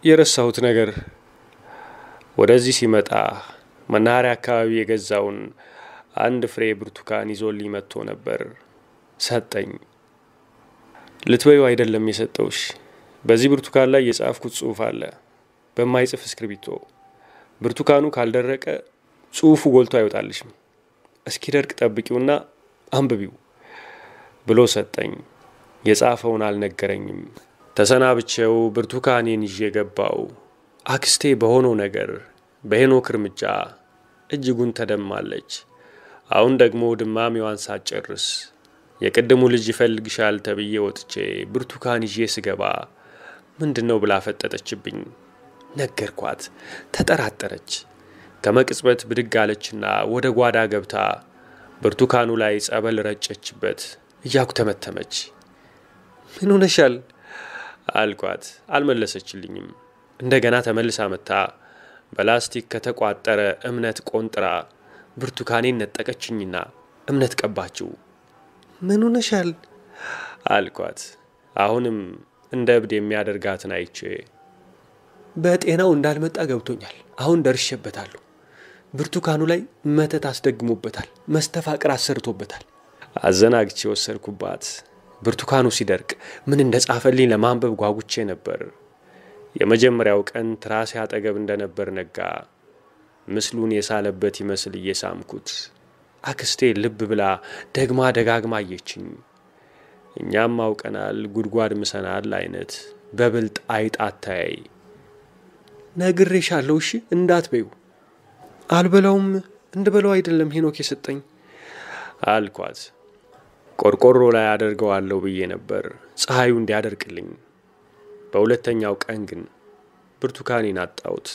የረሳሁት ነገር። ወደዚህ ሲመጣ መናኸሪያ አካባቢ የገዛውን አንድ ፍሬ ብርቱካን ይዞልኝ መጥቶ ነበር። ሰጠኝ። ልትበይው አይደለም የሰጠውሽ። በዚህ ብርቱካን ላይ የጻፍኩት ጽሑፍ አለ በማይጽፍ እስክሪብቶ። ብርቱካኑ ካልደረቀ ጽሑፉ ጎልቶ አይወጣልሽም። እስኪደርቅ ጠብቂውና አንብቢው ብሎ ሰጠኝ። የጻፈውን አልነገረኝም። ተሰናብቼው ብርቱካኔን ይዤ ገባው። አክስቴ በሆነው ነገር በሄኖክ እርምጃ እጅጉን ተደማለች። አሁን ደግሞ ድማሚዋን ሳትጨርስ የቀደሙ ልጅ ይፈልግሻል ተብዬ ወጥቼ ብርቱካን ይዤ ስገባ ምንድነው ብላ ፈጠጠችብኝ። ነገርኳት። ተጠራጠረች። ከመቅጽበት ብድግ አለችና ወደ ጓዳ ገብታ ብርቱካኑ ላይ ጸበል ረጨችበት። እያኩተመተመች ምን ሆነሻል አልኳት። አልመለሰችልኝም። እንደገና ተመልሳ መጣ። በላስቲክ ከተቋጠረ እምነት ቆንጥራ ብርቱካኔን ነጠቀችኝና እምነት ቀባችው። ምን ሆነሻል አልኳት። አሁንም እንደ እብድ የሚያደርጋትን አይቼ በጤናው እንዳልመጣ ገብቶኛል። አሁን ደርሼበታለሁ። ብርቱካኑ ላይ መተት አስደግሞበታል። መስተፋቅር አሰርቶበታል አዘናግቼ ወሰድኩባት። ብርቱካኑ ሲደርቅ ምን እንደጻፈልኝ ለማንበብ ጓጉቼ ነበር። የመጀመሪያው ቀን ትራሴ አጠገብ እንደነበር ነጋ። ምስሉን የሳለበት ይመስል እየሳምኩት አክስቴ ልብ ብላ ደግማ ደጋግማ አየችኝ። እኛም አውቀናል ጉድጓድ ምሰናል አይነት በብልጥ አይጥ አታያይ። ነግሬሻለሁ እሺ እንዳትበዩ። አልበላውም እንድበላው አይደለም ሄኖክ የሰጠኝ አልኳት። ቆርቆሮ ላይ አደርገዋለሁ ብዬ ነበር ፀሐዩ እንዲያደርቅልኝ። በሁለተኛው ቀን ግን ብርቱካኔን አጣሁት።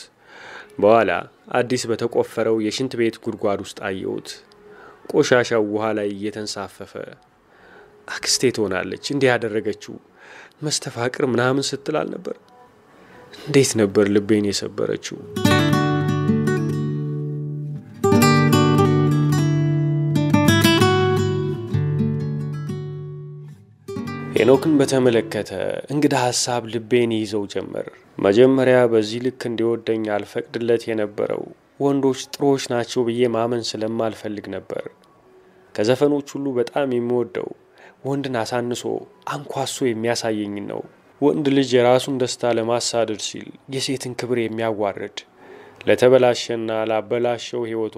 በኋላ አዲስ በተቆፈረው የሽንት ቤት ጉድጓድ ውስጥ አየሁት። ቆሻሻው ውሃ ላይ እየተንሳፈፈ። አክስቴ ትሆናለች እንዲህ ያደረገችው። መስተፋቅር ምናምን ስትል አልነበር? እንዴት ነበር ልቤን የሰበረችው። ሄኖክን በተመለከተ እንግዳ ሐሳብ ልቤን ይዘው ጀመር። መጀመሪያ በዚህ ልክ እንዲወደኝ አልፈቅድለት የነበረው ወንዶች ጥሩዎች ናቸው ብዬ ማመን ስለማልፈልግ ነበር። ከዘፈኖች ሁሉ በጣም የሚወደው ወንድን አሳንሶ አንኳሶ የሚያሳየኝ ነው። ወንድ ልጅ የራሱን ደስታ ለማሳደድ ሲል የሴትን ክብር የሚያዋርድ፣ ለተበላሸና ላበላሸው ሕይወቷ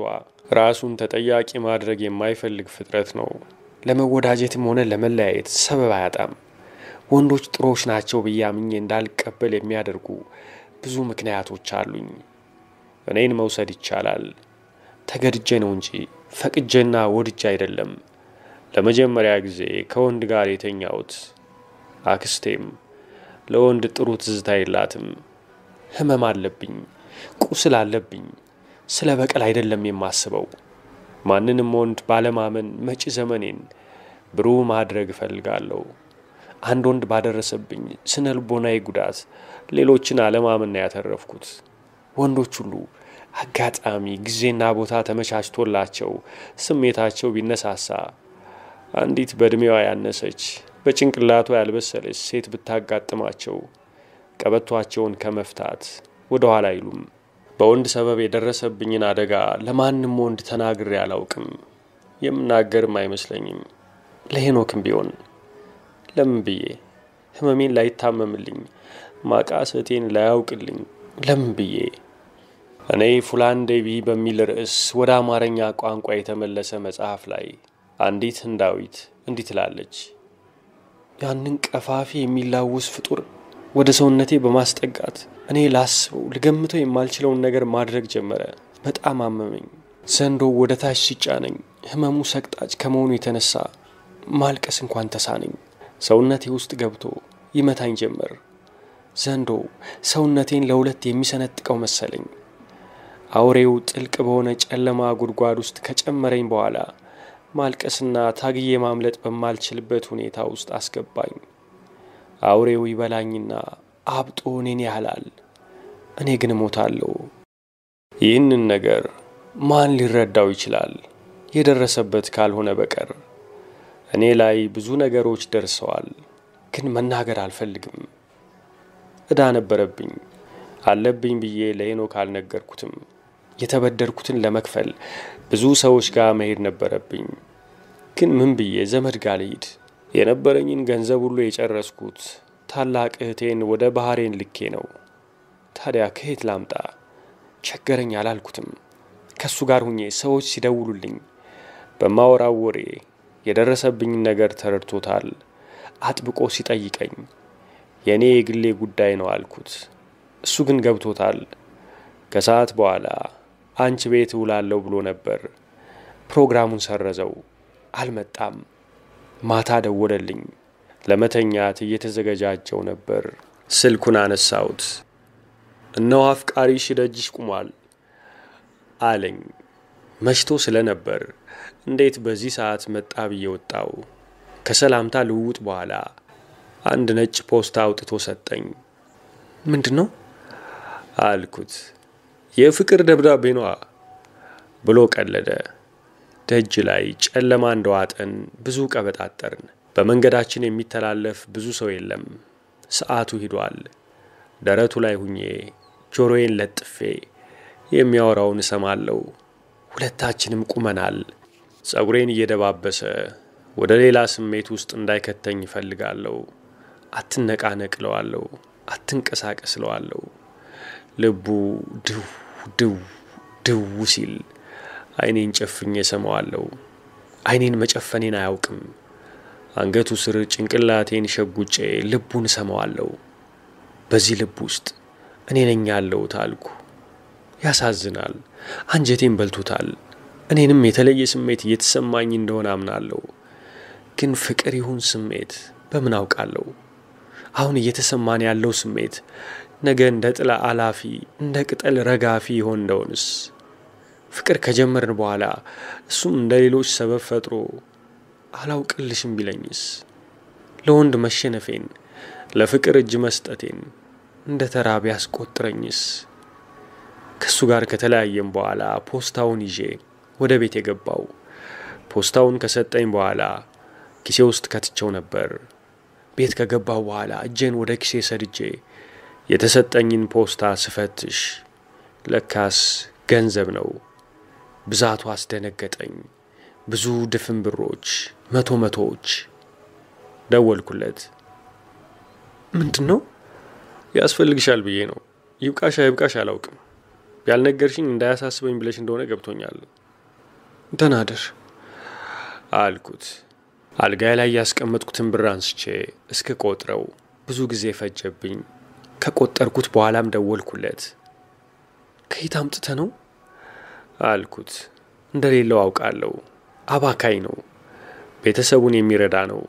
ራሱን ተጠያቂ ማድረግ የማይፈልግ ፍጥረት ነው። ለመወዳጀትም ሆነ ለመለያየት ሰበብ አያጣም። ወንዶች ጥሩዎች ናቸው ብዬ አምኜ እንዳልቀበል የሚያደርጉ ብዙ ምክንያቶች አሉኝ። እኔን መውሰድ ይቻላል። ተገድጄ ነው እንጂ ፈቅጄና ወድጄ አይደለም። ለመጀመሪያ ጊዜ ከወንድ ጋር የተኛሁት። አክስቴም ለወንድ ጥሩ ትዝታ የላትም። ህመም አለብኝ፣ ቁስል አለብኝ። ስለ በቀል አይደለም የማስበው። ማንንም ወንድ ባለማመን መጪ ዘመኔን ብሩህ ማድረግ እፈልጋለሁ። አንድ ወንድ ባደረሰብኝ ስነ ልቦናዊ ጉዳት ሌሎችን አለማመን ያተረፍኩት። ወንዶች ሁሉ አጋጣሚ ጊዜና ቦታ ተመቻችቶላቸው ስሜታቸው ቢነሳሳ አንዲት በእድሜዋ ያነሰች በጭንቅላቷ ያልበሰለች ሴት ብታጋጥማቸው ቀበቷቸውን ከመፍታት ወደ ኋላ አይሉም። በወንድ ሰበብ የደረሰብኝን አደጋ ለማንም ወንድ ተናግሬ አላውቅም። የምናገርም አይመስለኝም። ለሄኖክም ቢሆን ለምን ብዬ ህመሜን ላይታመምልኝ ማቃሰቴን ላያውቅልኝ ለምን ብዬ። እኔ ፉላን ዴቪ በሚል ርዕስ ወደ አማርኛ ቋንቋ የተመለሰ መጽሐፍ ላይ አንዲት ህንዳዊት እንዲህ ትላለች። ያንን ቀፋፊ የሚላውስ ፍጡር ወደ ሰውነቴ በማስጠጋት እኔ ላስበው ልገምተው የማልችለውን ነገር ማድረግ ጀመረ። በጣም አመመኝ። ዘንዶ ወደ ታች ሲጫነኝ ህመሙ ሰቅጣጭ ከመሆኑ የተነሳ ማልቀስ እንኳን ተሳነኝ። ሰውነቴ ውስጥ ገብቶ ይመታኝ ጀመር። ዘንዶ ሰውነቴን ለሁለት የሚሰነጥቀው መሰለኝ። አውሬው ጥልቅ በሆነ ጨለማ ጉድጓድ ውስጥ ከጨመረኝ በኋላ ማልቀስና ታግዬ ማምለጥ በማልችልበት ሁኔታ ውስጥ አስገባኝ። አውሬው ይበላኝና አብጦ እኔን ያህላል። እኔ ግን እሞታለሁ። ይህንን ነገር ማን ሊረዳው ይችላል? የደረሰበት ካልሆነ በቀር። እኔ ላይ ብዙ ነገሮች ደርሰዋል፣ ግን መናገር አልፈልግም። ዕዳ ነበረብኝ። አለብኝ ብዬ ለሄኖክ አልነገርኩትም። የተበደርኩትን ለመክፈል ብዙ ሰዎች ጋር መሄድ ነበረብኝ። ግን ምን ብዬ ዘመድ ጋር ልሂድ? የነበረኝን ገንዘብ ሁሉ የጨረስኩት ታላቅ እህቴን ወደ ባህሬን ልኬ ነው። ታዲያ ከየት ላምጣ? ቸገረኝ አላልኩትም። ከሱ ጋር ሁኜ ሰዎች ሲደውሉልኝ በማወራው ወሬ የደረሰብኝን ነገር ተረድቶታል። አጥብቆ ሲጠይቀኝ የኔ የግሌ ጉዳይ ነው አልኩት። እሱ ግን ገብቶታል። ከሰዓት በኋላ አንቺ ቤት ውላለሁ ብሎ ነበር። ፕሮግራሙን ሰረዘው። አልመጣም። ማታ ደወለልኝ። ለመተኛት እየተዘጋጀው ነበር። ስልኩን አነሳሁት። እነሆ አፍቃሪሽ ደጅሽ ቆሟል አለኝ። መሽቶ ስለነበር እንዴት በዚህ ሰዓት መጣ ብዬ ወጣው። ከሰላምታ ልውውጥ በኋላ አንድ ነጭ ፖስታ አውጥቶ ሰጠኝ። ምንድነው አልኩት። የፍቅር ደብዳቤ ነው ብሎ ቀለደ። ደጅ ላይ ጨለማ እንደዋጠን ብዙ ቀበጣጠርን። በመንገዳችን የሚተላለፍ ብዙ ሰው የለም። ሰዓቱ ሄዷል። ደረቱ ላይ ሁኜ ጆሮዬን ለጥፌ የሚያወራውን እሰማለሁ። ሁለታችንም ቁመናል። ጸጉሬን እየደባበሰ ወደ ሌላ ስሜት ውስጥ እንዳይከተኝ እፈልጋለሁ። አትነቃነቅለዋለሁ፣ አትንቀሳቀስለዋለሁ። ልቡ ድው ድው ድው ሲል አይኔን ጨፍኜ ሰማዋለሁ። አይኔን መጨፈኔን አያውቅም። አንገቱ ስር ጭንቅላቴን ሸጉጬ ልቡን ሰማዋለሁ። በዚህ ልብ ውስጥ እኔ ነኝ ያለሁት አልኩ። ያሳዝናል። አንጀቴን በልቶታል። እኔንም የተለየ ስሜት እየተሰማኝ እንደሆነ አምናለሁ። ግን ፍቅር ይሁን ስሜት በምን አውቃለሁ? አሁን እየተሰማን ያለው ስሜት ነገ እንደ ጥላ አላፊ እንደ ቅጠል ረጋፊ ይሆን እንደሆንስ? ፍቅር ከጀመርን በኋላ እሱም እንደ ሌሎች ሰበብ ፈጥሮ አላውቅልሽም ቢለኝስ? ለወንድ መሸነፌን ለፍቅር እጅ መስጠቴን እንደ ተራ ቢያስቆጥረኝስ? ከሱ ጋር ከተለያየም በኋላ ፖስታውን ይዤ ወደ ቤት የገባው። ፖስታውን ከሰጠኝ በኋላ ኪሴ ውስጥ ከትቸው ነበር። ቤት ከገባው በኋላ እጄን ወደ ኪሴ ሰድጄ የተሰጠኝን ፖስታ ስፈትሽ ለካስ ገንዘብ ነው። ብዛቱ አስደነገጠኝ። ብዙ ድፍን ብሮች፣ መቶዎች። ደወልኩለት። ምንድነው? ያስፈልግሻል ብዬ ነው። ይብቃሽ አይብቃሽ አላውቅም። ያልነገርሽኝ እንዳያሳስበኝ ብለሽ እንደሆነ ገብቶኛል። ደናደር አልኩት። አልጋይ ላይ ያስቀመጥኩትን ብር አንስቼ እስከ ቆጥረው ብዙ ጊዜ ፈጀብኝ። ከቆጠርኩት በኋላም ደወልኩለት። ከየት አምጥተ ነው አልኩት። እንደሌለው አውቃለሁ። አባካይ ነው። ቤተሰቡን የሚረዳ ነው።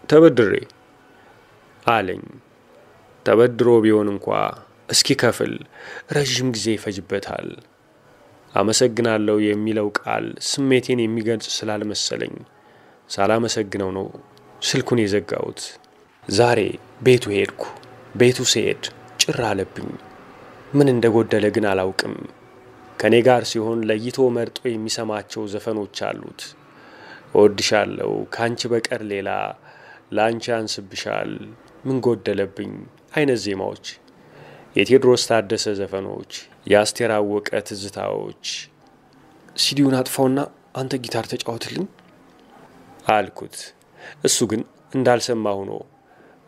ተበድሬ አለኝ። ተበድሮ ቢሆን እንኳ እስኪ ከፍል ረጅም ጊዜ ይፈጅበታል። አመሰግናለሁ የሚለው ቃል ስሜቴን የሚገልጽ ስላልመሰለኝ ሳላመሰግነው ነው ስልኩን የዘጋሁት። ዛሬ ቤቱ ሄድኩ። ቤቱ ሲሄድ ጭር አለብኝ። ምን እንደጎደለ ግን አላውቅም። ከኔ ጋር ሲሆን ለይቶ መርጦ የሚሰማቸው ዘፈኖች አሉት። እወድሻለሁ፣ ካንቺ በቀር ሌላ፣ ላንቺ አንስብሻል፣ ምን ጎደለብኝ አይነት ዜማዎች፣ የቴዎድሮስ ታደሰ ዘፈኖች፣ የአስቴር አወቀ ትዝታዎች። ሲዲውን አጥፋውና አንተ ጊታር ተጫወትልኝ አልኩት። እሱ ግን እንዳልሰማ ሆኖ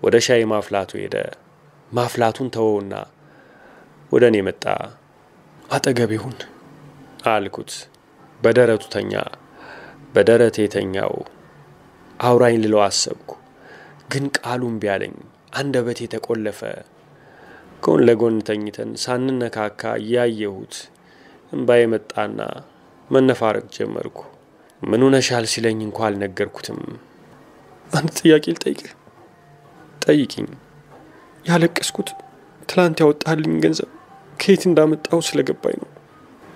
ወደ ሻይ ማፍላቱ ሄደ። ማፍላቱን ተወውና ወደ እኔ መጣ። አጠገቤ ሁን አልኩት። በደረቱ ተኛ። በደረቴ ተኛው። አውራኝ ልለው አሰብኩ። ግን ቃሉን ቢያለኝ አንደበቴ ተቆለፈ። ጎን ለጎን ተኝተን ሳንነካካ ያየሁት እንባዬ መጣና መነፋረቅ ጀመርኩ። ምን ሆነሻል ሲለኝ እንኳን አልነገርኩትም። አንድ ጥያቄ ልጠይቅ? ጠይቂኝ። ያለቀስኩት ትላንት ያወጣልኝ ገንዘብ ከየት እንዳመጣው ስለገባኝ ነው።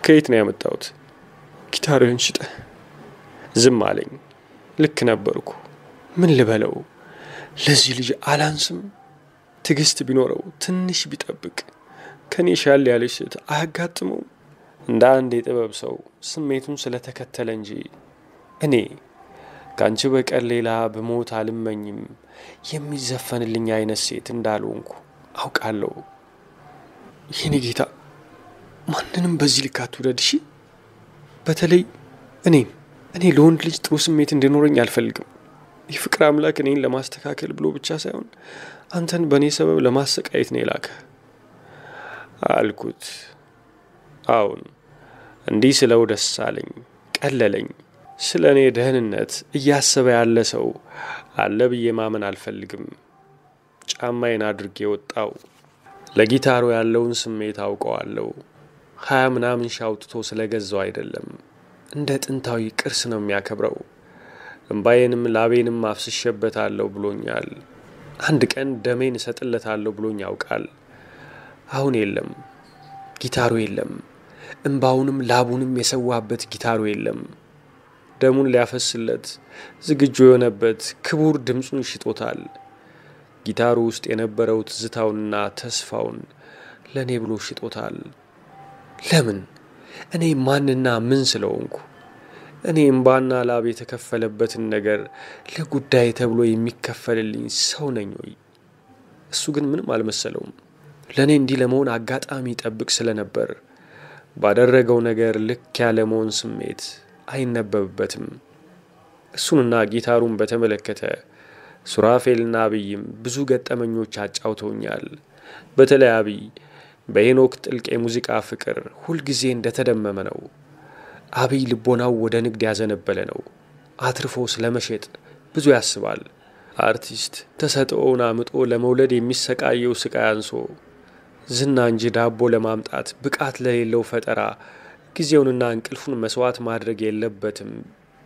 ከየት ነው ያመጣሁት? ጊታርህን ሽጠ። ዝም አለኝ። ልክ ነበርኩ። ምን ልበለው? ለዚህ ልጅ አላንስም? ትግስት ቢኖረው ትንሽ ቢጠብቅ ከኔ ሻል ያለች ሴት አያጋጥመው? እንደ አንድ የጥበብ ሰው ስሜቱን ስለተከተለ እንጂ እኔ ካንቺ በቀር ሌላ በሞት አልመኝም የሚዘፈንልኝ አይነት ሴት እንዳልሆንኩ አውቃለሁ። የኔ ጌታ ማንንም በዚህ ልክ አትውደድ እሺ? በተለይ እኔ ለወንድ ልጅ ጥሩ ስሜት እንዲኖረኝ አልፈልግም። የፍቅር አምላክ እኔን ለማስተካከል ብሎ ብቻ ሳይሆን አንተን በእኔ ሰበብ ለማሰቃየት ነው የላከ አልኩት። አሁን እንዲህ ስለው ደስ አለኝ፣ ቀለለኝ። ስለ እኔ ደህንነት እያሰበ ያለ ሰው አለ ብዬ ማመን አልፈልግም። ጫማዬን አድርጌ ወጣው። ለጊታሩ ያለውን ስሜት አውቀዋለሁ። 20 ምናምን ሻውጥቶ ስለገዛው አይደለም፣ እንደ ጥንታዊ ቅርስ ነው የሚያከብረው። እንባዬንም ላቤንም አፍስሼበታለሁ ብሎኛል። አንድ ቀን ደሜን እሰጥለታለሁ ብሎኝ ያውቃል። አሁን የለም፣ ጊታሩ የለም። እንባውንም ላቡንም የሰዋበት ጊታሩ የለም። ደሙን ሊያፈስለት ዝግጁ የሆነበት ክቡር ድምጹን ሽጦታል። ጊታሩ ውስጥ የነበረው ትዝታውንና ተስፋውን ለኔ ብሎ ሽጦታል። ለምን? እኔ ማንና ምን ስለሆንኩ? እኔ እንባና ላብ የተከፈለበትን ነገር ለጉዳይ ተብሎ የሚከፈልልኝ ሰው ነኝ ወይ? እሱ ግን ምንም አልመሰለውም። ለኔ እንዲህ ለመሆን አጋጣሚ ጠብቅ ስለነበር ባደረገው ነገር ልክ ያለ መሆን ስሜት አይነበብበትም። እሱንና ጊታሩን በተመለከተ ሱራፌልና አብይም ብዙ ገጠመኞች አጫውተውኛል። በተለይ አብይ በሄኖክ ጥልቅ የሙዚቃ ፍቅር ሁልጊዜ እንደተደመመ ነው። አብይ ልቦናው ወደ ንግድ ያዘነበለ ነው። አትርፎ ስለመሸጥ ብዙ ያስባል። አርቲስት ተሰጥኦውን አምጦ ለመውለድ የሚሰቃየው ስቃይ አንሶ ዝና እንጂ ዳቦ ለማምጣት ብቃት ለሌለው ፈጠራ ጊዜውንና እንቅልፉን መስዋዕት ማድረግ የለበትም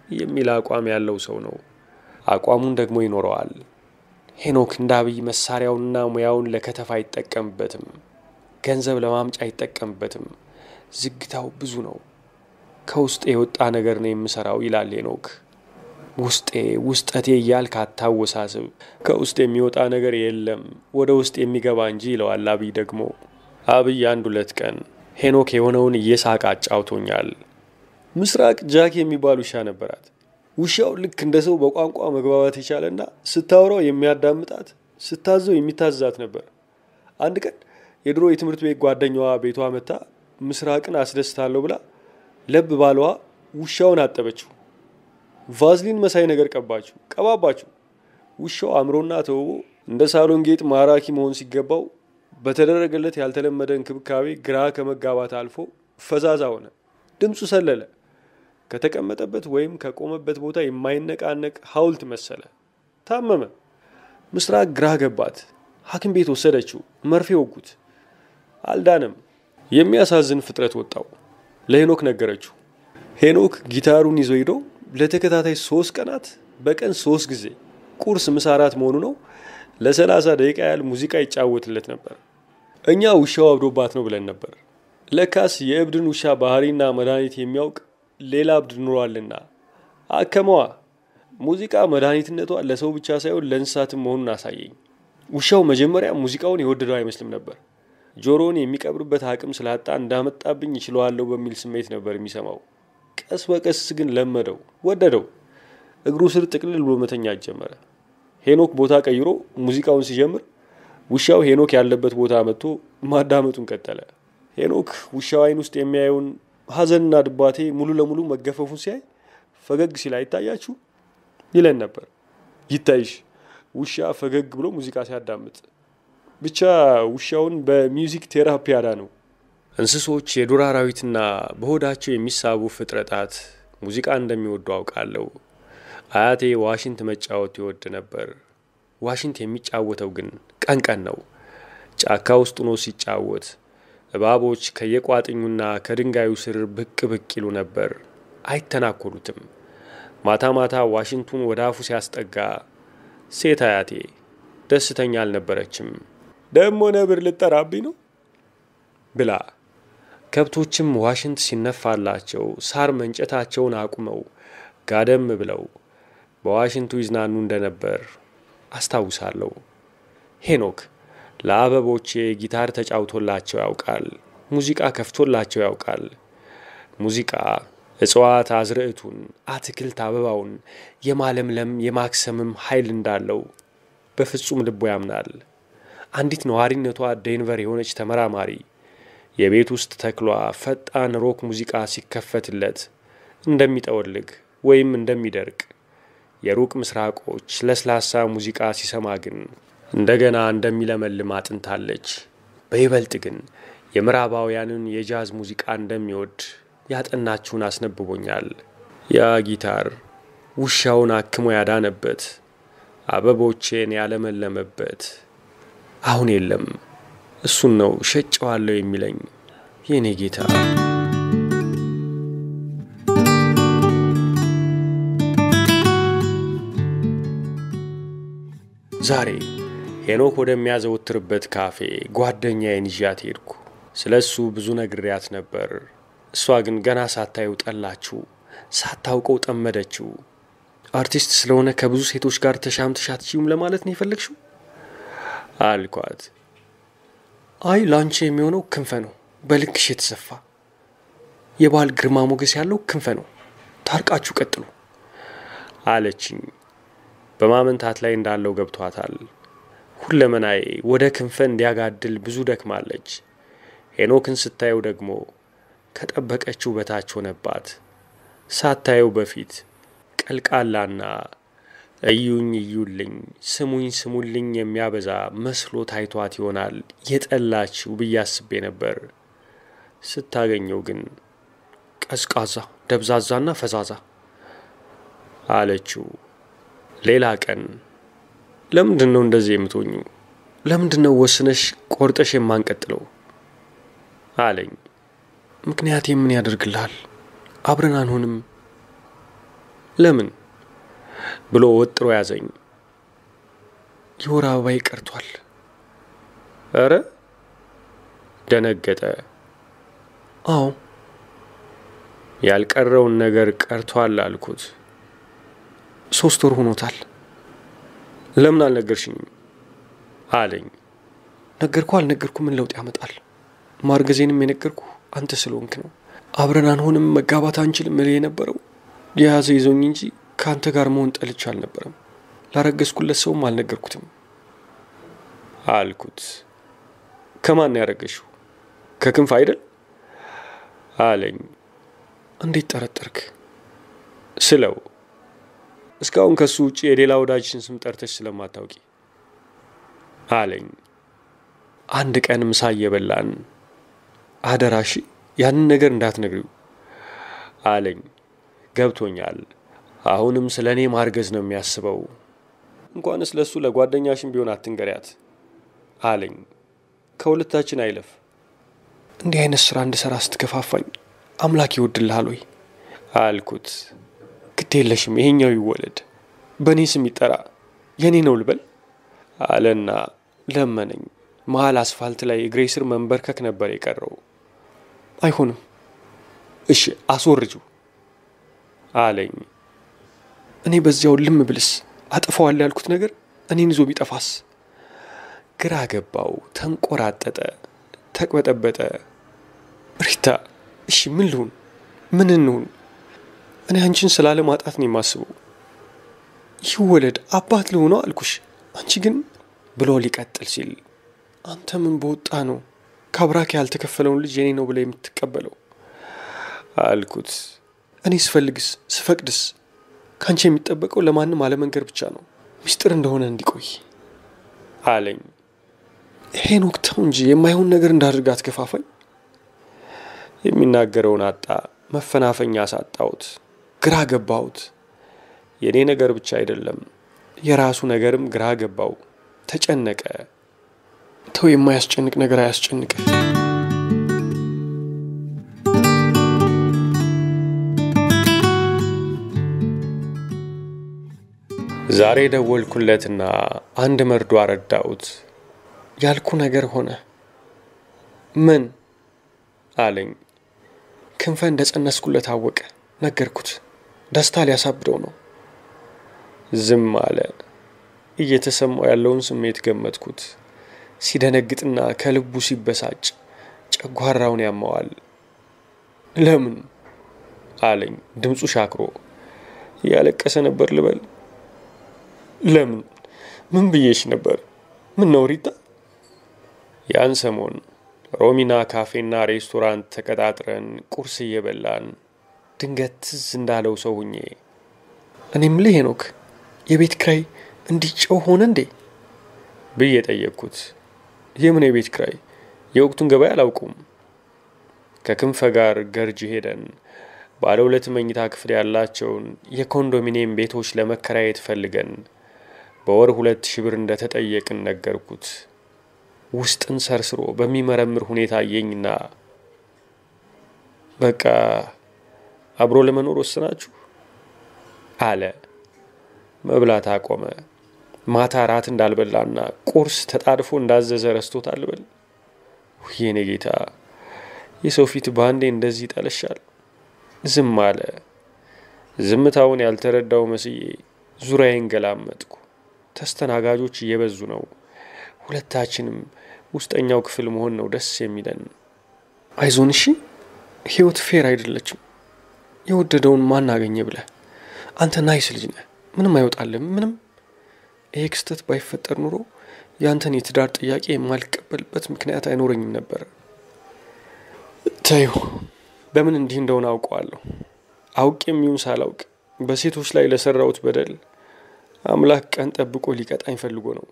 የሚል አቋም ያለው ሰው ነው። አቋሙን ደግሞ ይኖረዋል። ሄኖክ እንደ አብይ መሳሪያውንና ሙያውን ለከተፋ አይጠቀምበትም። ገንዘብ ለማምጫ አይጠቀምበትም። ዝግታው ብዙ ነው። ከውስጤ የወጣ ነገር ነው የምሰራው ይላል ሄኖክ። ውስጠቴ እያልክ አታወሳስብ። ከውስጥ የሚወጣ ነገር የለም ወደ ውስጥ የሚገባ እንጂ ይለዋል አብይ ደግሞ። አብይ አንድ ሁለት ቀን ሄኖክ የሆነውን እየሳቀ አጫውቶኛል። ምስራቅ ጃክ የሚባል ውሻ ነበራት። ውሻው ልክ እንደ ሰው በቋንቋ መግባባት የቻለና ስታወራው የሚያዳምጣት ስታዘው የሚታዛት ነበር። አንድ ቀን የድሮ የትምህርት ቤት ጓደኛዋ ቤቷ መታ ምስራቅን አስደስታለሁ ብላ ለብ ባለዋ ውሻውን አጠበችው። ቫዝሊን መሳይ ነገር ቀባባችሁ። ውሻው አምሮና ተውቦ እንደ ሳሎን ጌጥ ማራኪ መሆን ሲገባው በተደረገለት ያልተለመደ እንክብካቤ ግራ ከመጋባት አልፎ ፈዛዛ ሆነ። ድምፁ ሰለለ። ከተቀመጠበት ወይም ከቆመበት ቦታ የማይነቃነቅ ሐውልት መሰለ። ታመመ። ምስራቅ ግራ ገባት። ሐኪም ቤት ወሰደችው። መርፌ ወጉት። አልዳነም። የሚያሳዝን ፍጥረት ወጣው። ለሄኖክ ነገረችው። ሄኖክ ጊታሩን ይዞ ሄዶ ለተከታታይ 3 ቀናት በቀን 3 ጊዜ ቁርስ፣ ምሳ፣ እራት መሆኑ ነው ለ30 ደቂቃ ያህል ሙዚቃ ይጫወትለት ነበር። እኛ ውሻው አብዶባት ነው ብለን ነበር። ለካስ የእብድን ውሻ ባህሪና መድኃኒት የሚያውቅ ሌላ እብድ ኖሯልና አከመዋ። ሙዚቃ መድኃኒትነቷ ለሰው ብቻ ሳይሆን ለእንስሳትም መሆኑን አሳየኝ። ውሻው መጀመሪያ ሙዚቃውን የወደደው አይመስልም ነበር። ጆሮውን የሚቀብርበት አቅም ስላጣ እንዳመጣብኝ ይችላልው በሚል ስሜት ነበር የሚሰማው። ቀስ በቀስ ግን ለመደው፣ ወደደው። እግሩ ስር ጥቅልል ብሎ መተኛት ጀመረ። ሄኖክ ቦታ ቀይሮ ሙዚቃውን ሲጀምር ውሻው ሄኖክ ያለበት ቦታ መጥቶ ማዳመጡን ቀጠለ። ሄኖክ ውሻው አይን ውስጥ የሚያየውን ሐዘንና ድባቴ ሙሉ ለሙሉ መገፈፉን ሲያይ ፈገግ ሲል አይታያችሁ ይለን ነበር። ይታይሽ ውሻ ፈገግ ብሎ ሙዚቃ ሲያዳምጥ። ብቻ ውሻውን በሚውዚክ ቴራፒ አዳነው። እንስሶች የዱር አራዊትና በሆዳቸው የሚሳቡ ፍጥረታት ሙዚቃ እንደሚወዱ አውቃለሁ። አያቴ ዋሽንት መጫወት ይወድ ነበር። ዋሽንት የሚጫወተው ግን ቀን ነው። ጫካ ውስጥ ሆኖ ሲጫወት እባቦች ከየቋጥኙና ከድንጋዩ ስር ብቅ ይሉ ነበር። አይተናኮሉትም። ማታ ማታ ዋሽንቱን ወደ አፉ ሲያስጠጋ ሴት አያቴ ደስተኛ አልነበረችም። ደሞ ነብር ልጠራብኝ ነው ብላ። ከብቶችም ዋሽንት ሲነፋላቸው ሳር መንጨታቸውን አቁመው ጋደም ብለው በዋሽንቱ ይዝናኑ እንደነበር አስታውሳለሁ። ሄኖክ ለአበቦቼ ጊታር ተጫውቶላቸው ያውቃል። ሙዚቃ ከፍቶላቸው ያውቃል። ሙዚቃ እጽዋት አዝርዕቱን፣ አትክልት አበባውን የማለምለም የማክሰምም ኃይል እንዳለው በፍጹም ልቦ ያምናል። አንዲት ነዋሪነቷ ዴንቨር የሆነች ተመራማሪ የቤት ውስጥ ተክሏ ፈጣን ሮክ ሙዚቃ ሲከፈትለት እንደሚጠወልግ ወይም እንደሚደርቅ፣ የሩቅ ምስራቆች ለስላሳ ሙዚቃ ሲሰማ ግን እንደገና እንደሚለመልም አጥንታለች። በይበልጥ ግን የምዕራባውያንን የጃዝ ሙዚቃ እንደሚወድ ያጠናችሁን አስነብቦኛል። ያ ጊታር ውሻውን አክሞ ያዳነበት፣ አበቦቼን ያለመለመበት አሁን የለም። እሱን ነው ሸጨዋለሁ የሚለኝ የኔ ጌታ። ዛሬ ሄኖክ ወደሚያዘወትርበት ካፌ ጓደኛዬን ይዣት ሄድኩ። ስለሱ ብዙ ነግሬያት ነበር። እሷ ግን ገና ሳታየው ጠላችሁ፣ ሳታውቀው ጠመደችው። አርቲስት ስለሆነ ከብዙ ሴቶች ጋር ተሻምተሻትችውም ለማለት ነው የፈለግሽው አልኳት። አይ ላንቺ የሚሆነው ክንፈ ነው፣ በልክሽ የተሰፋ የባል ግርማ ሞገስ ያለው ክንፈ ነው፣ ታርቃችሁ ቀጥሉ አለችኝ። በማመንታት ላይ እንዳለው ገብቷታል። ሁለመናዬ ወደ ክንፈ እንዲያጋድል ብዙ ደክማለች። ሄኖክን ስታየው ደግሞ ከጠበቀችው በታች ሆነባት። ሳታየው በፊት ቀልቃላና እዩኝ እዩልኝ ስሙኝ ስሙልኝ የሚያበዛ መስሎ ታይቷት ይሆናል የጠላችው ብዬ አስቤ ነበር። ስታገኘው ግን ቀዝቃዛ ደብዛዛና ፈዛዛ አለችው። ሌላ ቀን ለምንድነው እንደዚህ የምትሆኙ? ለምንድነው ወስነሽ ቆርጠሽ የማንቀጥለው አለኝ። ምክንያቴ ምን ያደርግልሃል? አብረን አንሆንም። ለምን ብሎ ወጥሮ ያዘኝ። የወር አበባዬ ቀርቷል። ኧረ ደነገጠ። አዎ ያልቀረውን ነገር ቀርቷል አልኩት። 3 ወር ሆኖታል። ለምን አልነገርሽኝም አለኝ። ነገርኩ አልነገርኩ ምን ለውጥ ያመጣል? ማርገዜንም የነገርኩ አንተ ስለሆንክ ነው። አብረን አንሆንም መጋባት አንችልም እልህ የነበረው የያዘ ይዞኝ እንጂ ካንተ ጋር መሆን ጠልቼ አልነበረም። ላረገዝኩለት ሰውም አልነገርኩትም አልኩት። ከማን ያረገሽው? ከክንፍ አይደል አለኝ። እንዴት ጠረጠርክ ስለው እስካሁን ከሱ ውጪ የሌላ ወዳጅሽን ስም ጠርተሽ ስለማታውቂ አለኝ። አንድ ቀን ምሳ እየበላን አደራሽ ያንን ነገር እንዳትነግሪው አለኝ። ገብቶኛል። አሁንም ስለኔ ማርገዝ ነው የሚያስበው። እንኳንስ ለሱ ለጓደኛሽም ቢሆን አትንገሪያት አለኝ። ከሁለታችን አይለፍ። እንዲህ አይነት ስራ እንድሰራ ስትገፋፋኝ አምላክ ይወድልሃል ወይ አልኩት። ግድ የለሽም ይሄኛው ይወለድ፣ በእኔ ስም ይጠራ፣ የኔ ነው ልበል አለና ለመነኝ። መሀል አስፋልት ላይ እግሬ ስር መንበርከክ ነበር የቀረው። አይሆንም እሺ አስወርጂው አለኝ። እኔ በዚያው ልም ብልስ አጠፋዋለሁ ያልኩት ነገር እኔን ይዞ ቢጠፋስ? ግራ ገባው። ተንቆራጠጠ፣ ተቅበጠበጠ። ሪታ እሺ ምን ልሁን? ምን እንሁን? እኔ አንቺን ስላለ ማጣት ነው የማስበው። ይወለድ አባት ልሆነው አልኩሽ። አንቺ ግን ብሎ ሊቀጥል ሲል አንተ ምን በወጣ ነው ካብራክ ያልተከፈለውን ልጅ የኔ ነው ብለ የምትቀበለው አልኩት። እኔ ስፈልግስ ስፈቅድስ ካንቺ የሚጠበቀው ለማንም አለመንገር ብቻ ነው፣ ሚስጥር እንደሆነ እንዲቆይ አለኝ። ይሄን ወቅታው እንጂ የማይሆን ነገር እንዳደርጋት ገፋፋኝ። የሚናገረውን አጣ። መፈናፈኛ ሳጣውት። ግራ ገባውት። የኔ ነገር ብቻ አይደለም የራሱ ነገርም ግራ ገባው። ተጨነቀ። ተው የማያስጨንቅ ነገር አያስጨንቅ። ዛሬ ደወልኩለትና አንድ መርዶ አረዳውት። ያልኩ ነገር ሆነ። ምን አለኝ። ክንፈ እንደጸነስኩለት አወቀ። ነገርኩት። ደስታ ሊያሳብደው ነው። ዝም አለ። እየተሰማው ያለውን ስሜት ገመትኩት። ሲደነግጥና ከልቡ ሲበሳጭ ጨጓራውን ያማዋል። ለምን አለኝ ድምፁ ሻክሮ። ያለቀሰ ነበር ልበል? ለምን ምን ብዬሽ ነበር? ምን ነው ሪታ? ያን ሰሞን ሮሚና ካፌና ሬስቶራንት ተቀጣጥረን ቁርስ እየበላን ድንገት ትዝ እንዳለው ሰው ሁኜ እኔም ሄኖክ የቤት ክራይ እንዲጨው ሆነ እንዴ ብዬ ጠየቅኩት። የምን የቤት ክራይ? የወቅቱን ገበያ አላውቁም። ከክንፈ ጋር ገርጂ ሄደን ባለ 2 መኝታ ክፍል ያላቸውን የኮንዶሚኒየም ቤቶች ለመከራየት ፈልገን በወር 2000 ብር እንደተጠየቅን ነገርኩት። ውስጥን ሰርስሮ በሚመረምር ሁኔታ አየኝና በቃ አብሮ ለመኖር ወስናችሁ አለ። መብላት አቆመ። ማታ ራት እንዳልበላና ቁርስ ተጣድፎ እንዳዘዘ ረስቶታል በል። የኔ ጌታ የሰው ፊት ባንዴ እንደዚህ ጠለሻል። ዝም አለ። ዝምታውን ያልተረዳው መስዬ ዙሪያዬን ገላመጥኩ። ተስተናጋጆች እየበዙ ነው። ሁለታችንም ውስጠኛው ክፍል መሆን ነው ደስ የሚለን። አይዞን እሺ፣ ህይወት ፌር አይደለችም። የወደደውን ማን አገኘ ብለህ አንተ ናይስ ልጅ ነህ። ምንም አይወጣልም። ምንም ይሄ ክስተት ባይፈጠር ኑሮ ያንተን የትዳር ጥያቄ የማልቀበልበት ምክንያት አይኖረኝም ነበር። ታዩ በምን እንዲህ እንደሆነ አውቀዋለሁ። አውቄም ይሁን ሳላውቅ በሴቶች ላይ ለሰራሁት በደል አምላክ ቀን ጠብቆ ሊቀጣኝ ፈልጎ ነው።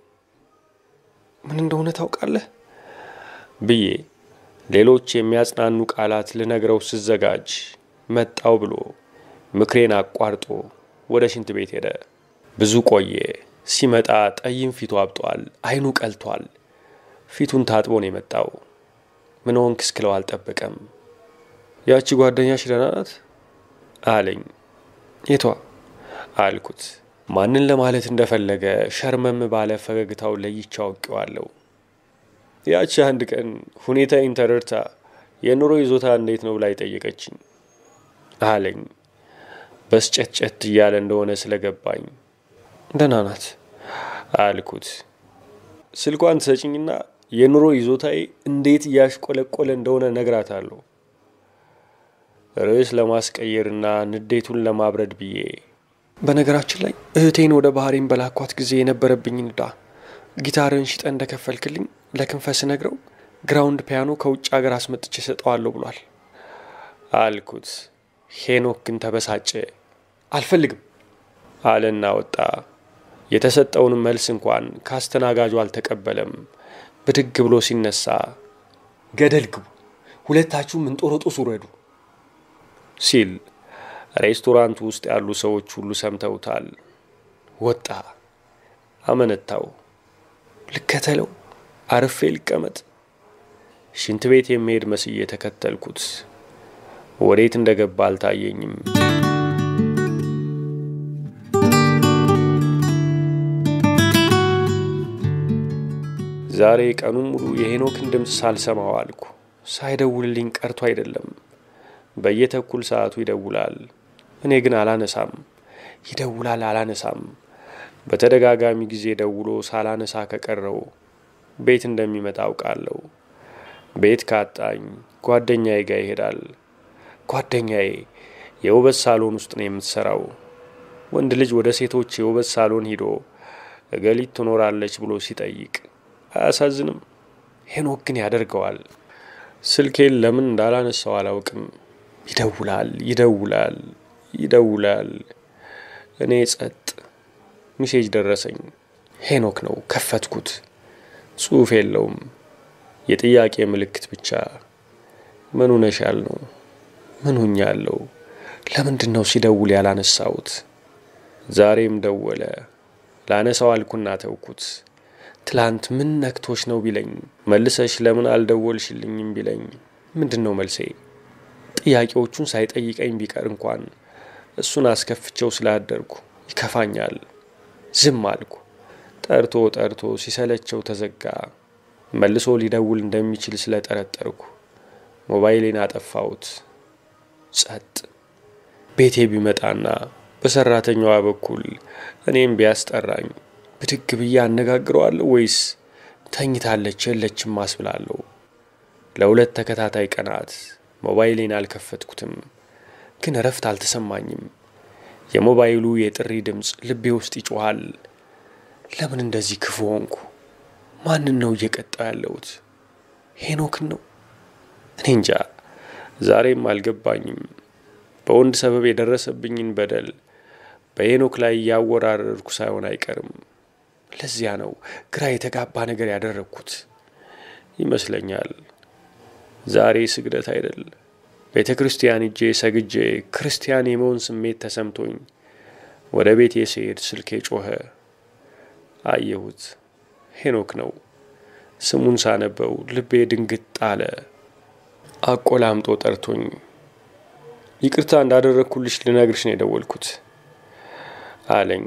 ምን እንደሆነ ታውቃለህ ብዬ ሌሎች የሚያጽናኑ ቃላት ልነግረው ስዘጋጅ መጣው ብሎ ምክሬን አቋርጦ ወደ ሽንት ቤት ሄደ። ብዙ ቆየ። ሲመጣ ጠይም ፊቱ አብጧል፣ አይኑ ቀልቷል። ፊቱን ታጥቦ ነው የመጣው። ምን ሆንክ እስክለው አልጠበቀም። ያቺ ጓደኛሽ ደህና ናት አለኝ። የቷ አልኩት። ማንን ለማለት እንደፈለገ ሸርመም ባለ ፈገግታው ለይቼ አውቄዋለሁ። ያቺ አንድ ቀን ሁኔታዬን ተረድታ የኑሮ ይዞታ እንዴት ነው ብላ ጠየቀችኝ አለኝ። በስጨት እያለ እንደሆነ ስለገባኝ ደህና ናት አልኩት። ስልኳን ትሰጪኝና የኑሮ ይዞታዬ እንዴት እያሽቆለቆለ እንደሆነ ነግራታለሁ። ርዕስ ለማስቀየርና ንዴቱን ለማብረድ ብዬ በነገራችን ላይ እህቴን ወደ ባህሬን በላኳት ጊዜ የነበረብኝን ዕዳ ጊታርን ሽጠ እንደከፈልክልኝ ለክንፈ ስነግረው ግራውንድ ፒያኖ ከውጭ ሀገር አስመጥቼ ሰጠዋለሁ ብሏል አልኩት። ሄኖክ ግን ተበሳጨ። አልፈልግም አለና ወጣ። የተሰጠውን መልስ እንኳን ካስተናጋጁ አልተቀበለም። ብድግ ብሎ ሲነሳ ገደል ግቡ፣ ሁለታችሁ እንጦሮጦስ ውረዱ ሲል ሬስቶራንቱ ውስጥ ያሉ ሰዎች ሁሉ ሰምተውታል። ወጣ። አመነታው። ልከተለው? አርፌ ልቀመጥ? ሽንት ቤት የሚሄድ መስዬ ተከተልኩት። ወዴት እንደገባ አልታየኝም። ዛሬ ቀኑን ሙሉ የሄኖክን ድምፅ ሳልሰማው አልኩ። ሳይደውልልኝ ቀርቶ አይደለም። በየተኩል ሰዓቱ ይደውላል። እኔ ግን አላነሳም። ይደውላል፣ አላነሳም። በተደጋጋሚ ጊዜ ደውሎ ሳላነሳ ከቀረው ቤት እንደሚመጣ አውቃለሁ። ቤት ካጣኝ ጓደኛዬ ጋር ይሄዳል። ጓደኛዬ የውበት ሳሎን ውስጥ ነው የምትሰራው። ወንድ ልጅ ወደ ሴቶች የውበት ሳሎን ሄዶ እገሊት ትኖራለች ብሎ ሲጠይቅ አያሳዝንም? ሄኖክ ግን ያደርገዋል። ስልኬን ለምን እንዳላነሳው አላውቅም። ይደውላል። እኔ ጸጥ። ሜሴጅ ደረሰኝ። ሄኖክ ነው። ከፈትኩት። ጽሑፍ የለውም፣ የጥያቄ ምልክት ብቻ። ምን ሆነሻል ነው? ምን ሆኛለሁ? ለምንድን ነው ሲደውል ያላነሳሁት? ዛሬም ደወለ። ላነሳው አልኩና ተውኩት። ትላንት ምን ነክቶሽ ነው ቢለኝ፣ መልሰሽ ለምን አልደወልሽልኝም ቢለኝ ምንድን ነው መልሴ? ጥያቄዎቹን ሳይጠይቀኝ ቢቀር እንኳን እሱን አስከፍቼው ስላደርኩ ይከፋኛል። ዝም አልኩ። ጠርቶ ሲሰለቸው ተዘጋ። መልሶ ሊደውል እንደሚችል ስለጠረጠርኩ ሞባይሌን አጠፋሁት። ጸጥ። ቤቴ ቢመጣና በሰራተኛዋ በኩል እኔም ቢያስጠራኝ ብድግ ብዬ አነጋግረዋለሁ ወይስ ተኝታለች የለችም ማስብላለሁ? ለሁለት ተከታታይ ቀናት ሞባይሌን አልከፈትኩትም፣ ግን እረፍት አልተሰማኝም። የሞባይሉ የጥሪ ድምፅ ልቤ ውስጥ ይጮሃል። ለምን እንደዚህ ክፉ ሆንኩ? ማንን ነው እየቀጣው ያለሁት? ሄኖክን ነው? እኔ እንጃ። ዛሬም አልገባኝም። በወንድ ሰበብ የደረሰብኝን በደል በሄኖክ ላይ ያወራረድኩ ሳይሆን አይቀርም። ለዚያ ነው ግራ የተጋባ ነገር ያደረኩት ይመስለኛል። ዛሬ ስግደት አይደል? ቤተክርስቲያን ሄጄ ሰግጄ ክርስቲያን የመሆን ስሜት ተሰምቶኝ ወደ ቤቴ ስሄድ ስልኬ ጮኸ። አየሁት። ሄኖክ ነው። ስሙን ሳነበው ልቤ ድንግጥ አለ። አቆላምጦ ጠርቶኝ ይቅርታ እንዳደረኩልሽ ልነግርሽ ነው የደወልኩት አለኝ።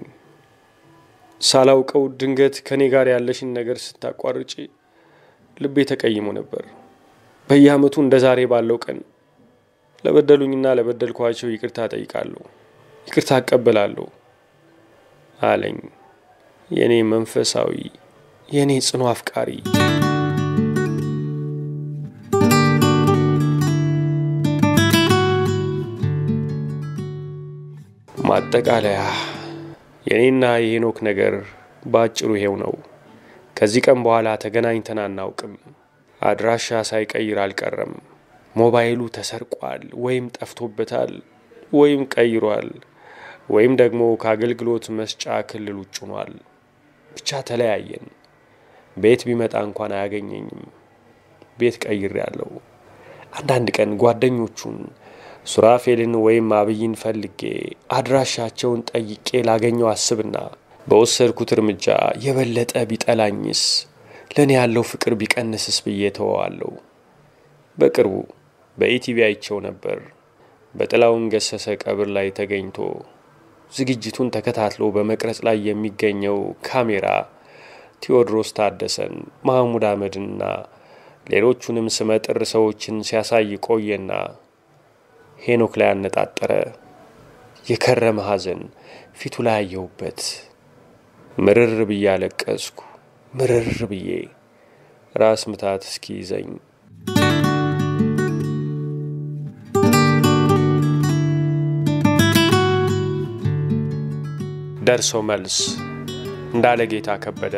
ሳላውቀው ድንገት ከኔ ጋር ያለሽን ነገር ስታቋርጪ ልቤ ተቀይሞ ነበር። በየዓመቱ እንደዛሬ ባለው ቀን ለበደሉኝና ለበደልኳቸው ይቅርታ ጠይቃለሁ፣ ይቅርታ አቀበላለሁ አለኝ። የኔ መንፈሳዊ፣ የኔ ጽኑ አፍቃሪ። ማጠቃለያ፣ የኔና የሄኖክ ነገር ባጭሩ ይሄው ነው። ከዚህ ቀን በኋላ ተገናኝተን አናውቅም። አድራሻ ሳይቀይር አልቀረም። ሞባይሉ ተሰርቋል ወይም ጠፍቶበታል ወይም ቀይሯል ወይም ደግሞ ከአገልግሎት መስጫ ክልል ውጭ ሆኗል። ብቻ ተለያየን። ቤት ቢመጣ እንኳን አያገኘኝም። ቤት ቀይሬያለሁ። አንዳንድ ቀን ጓደኞቹን ሱራፌልን ወይም አብይን ፈልጌ አድራሻቸውን ጠይቄ ላገኘው አስብና በወሰድኩት እርምጃ የበለጠ ቢጠላኝስ፣ ለኔ ያለው ፍቅር ቢቀንስስ ብዬ ተወዋለሁ። በቅርቡ በኢቲቪ አይቼው ነበር። በጥላውን ገሰሰ ቀብር ላይ ተገኝቶ ዝግጅቱን ተከታትሎ በመቅረጽ ላይ የሚገኘው ካሜራ ቴዎድሮስ ታደሰን፣ መሐሙድ አህመድና ሌሎቹንም ስመጥር ሰዎችን ሲያሳይ ቆየና ሄኖክ ላይ አነጣጠረ። የከረመ ሐዘን ፊቱ ላይ አየሁበት። ምርር ብዬ አለቀስኩ። ምርር ብዬ ራስ ምታት እስኪይዘኝ። ደርሶ መልስ እንዳለ ጌታ ከበደ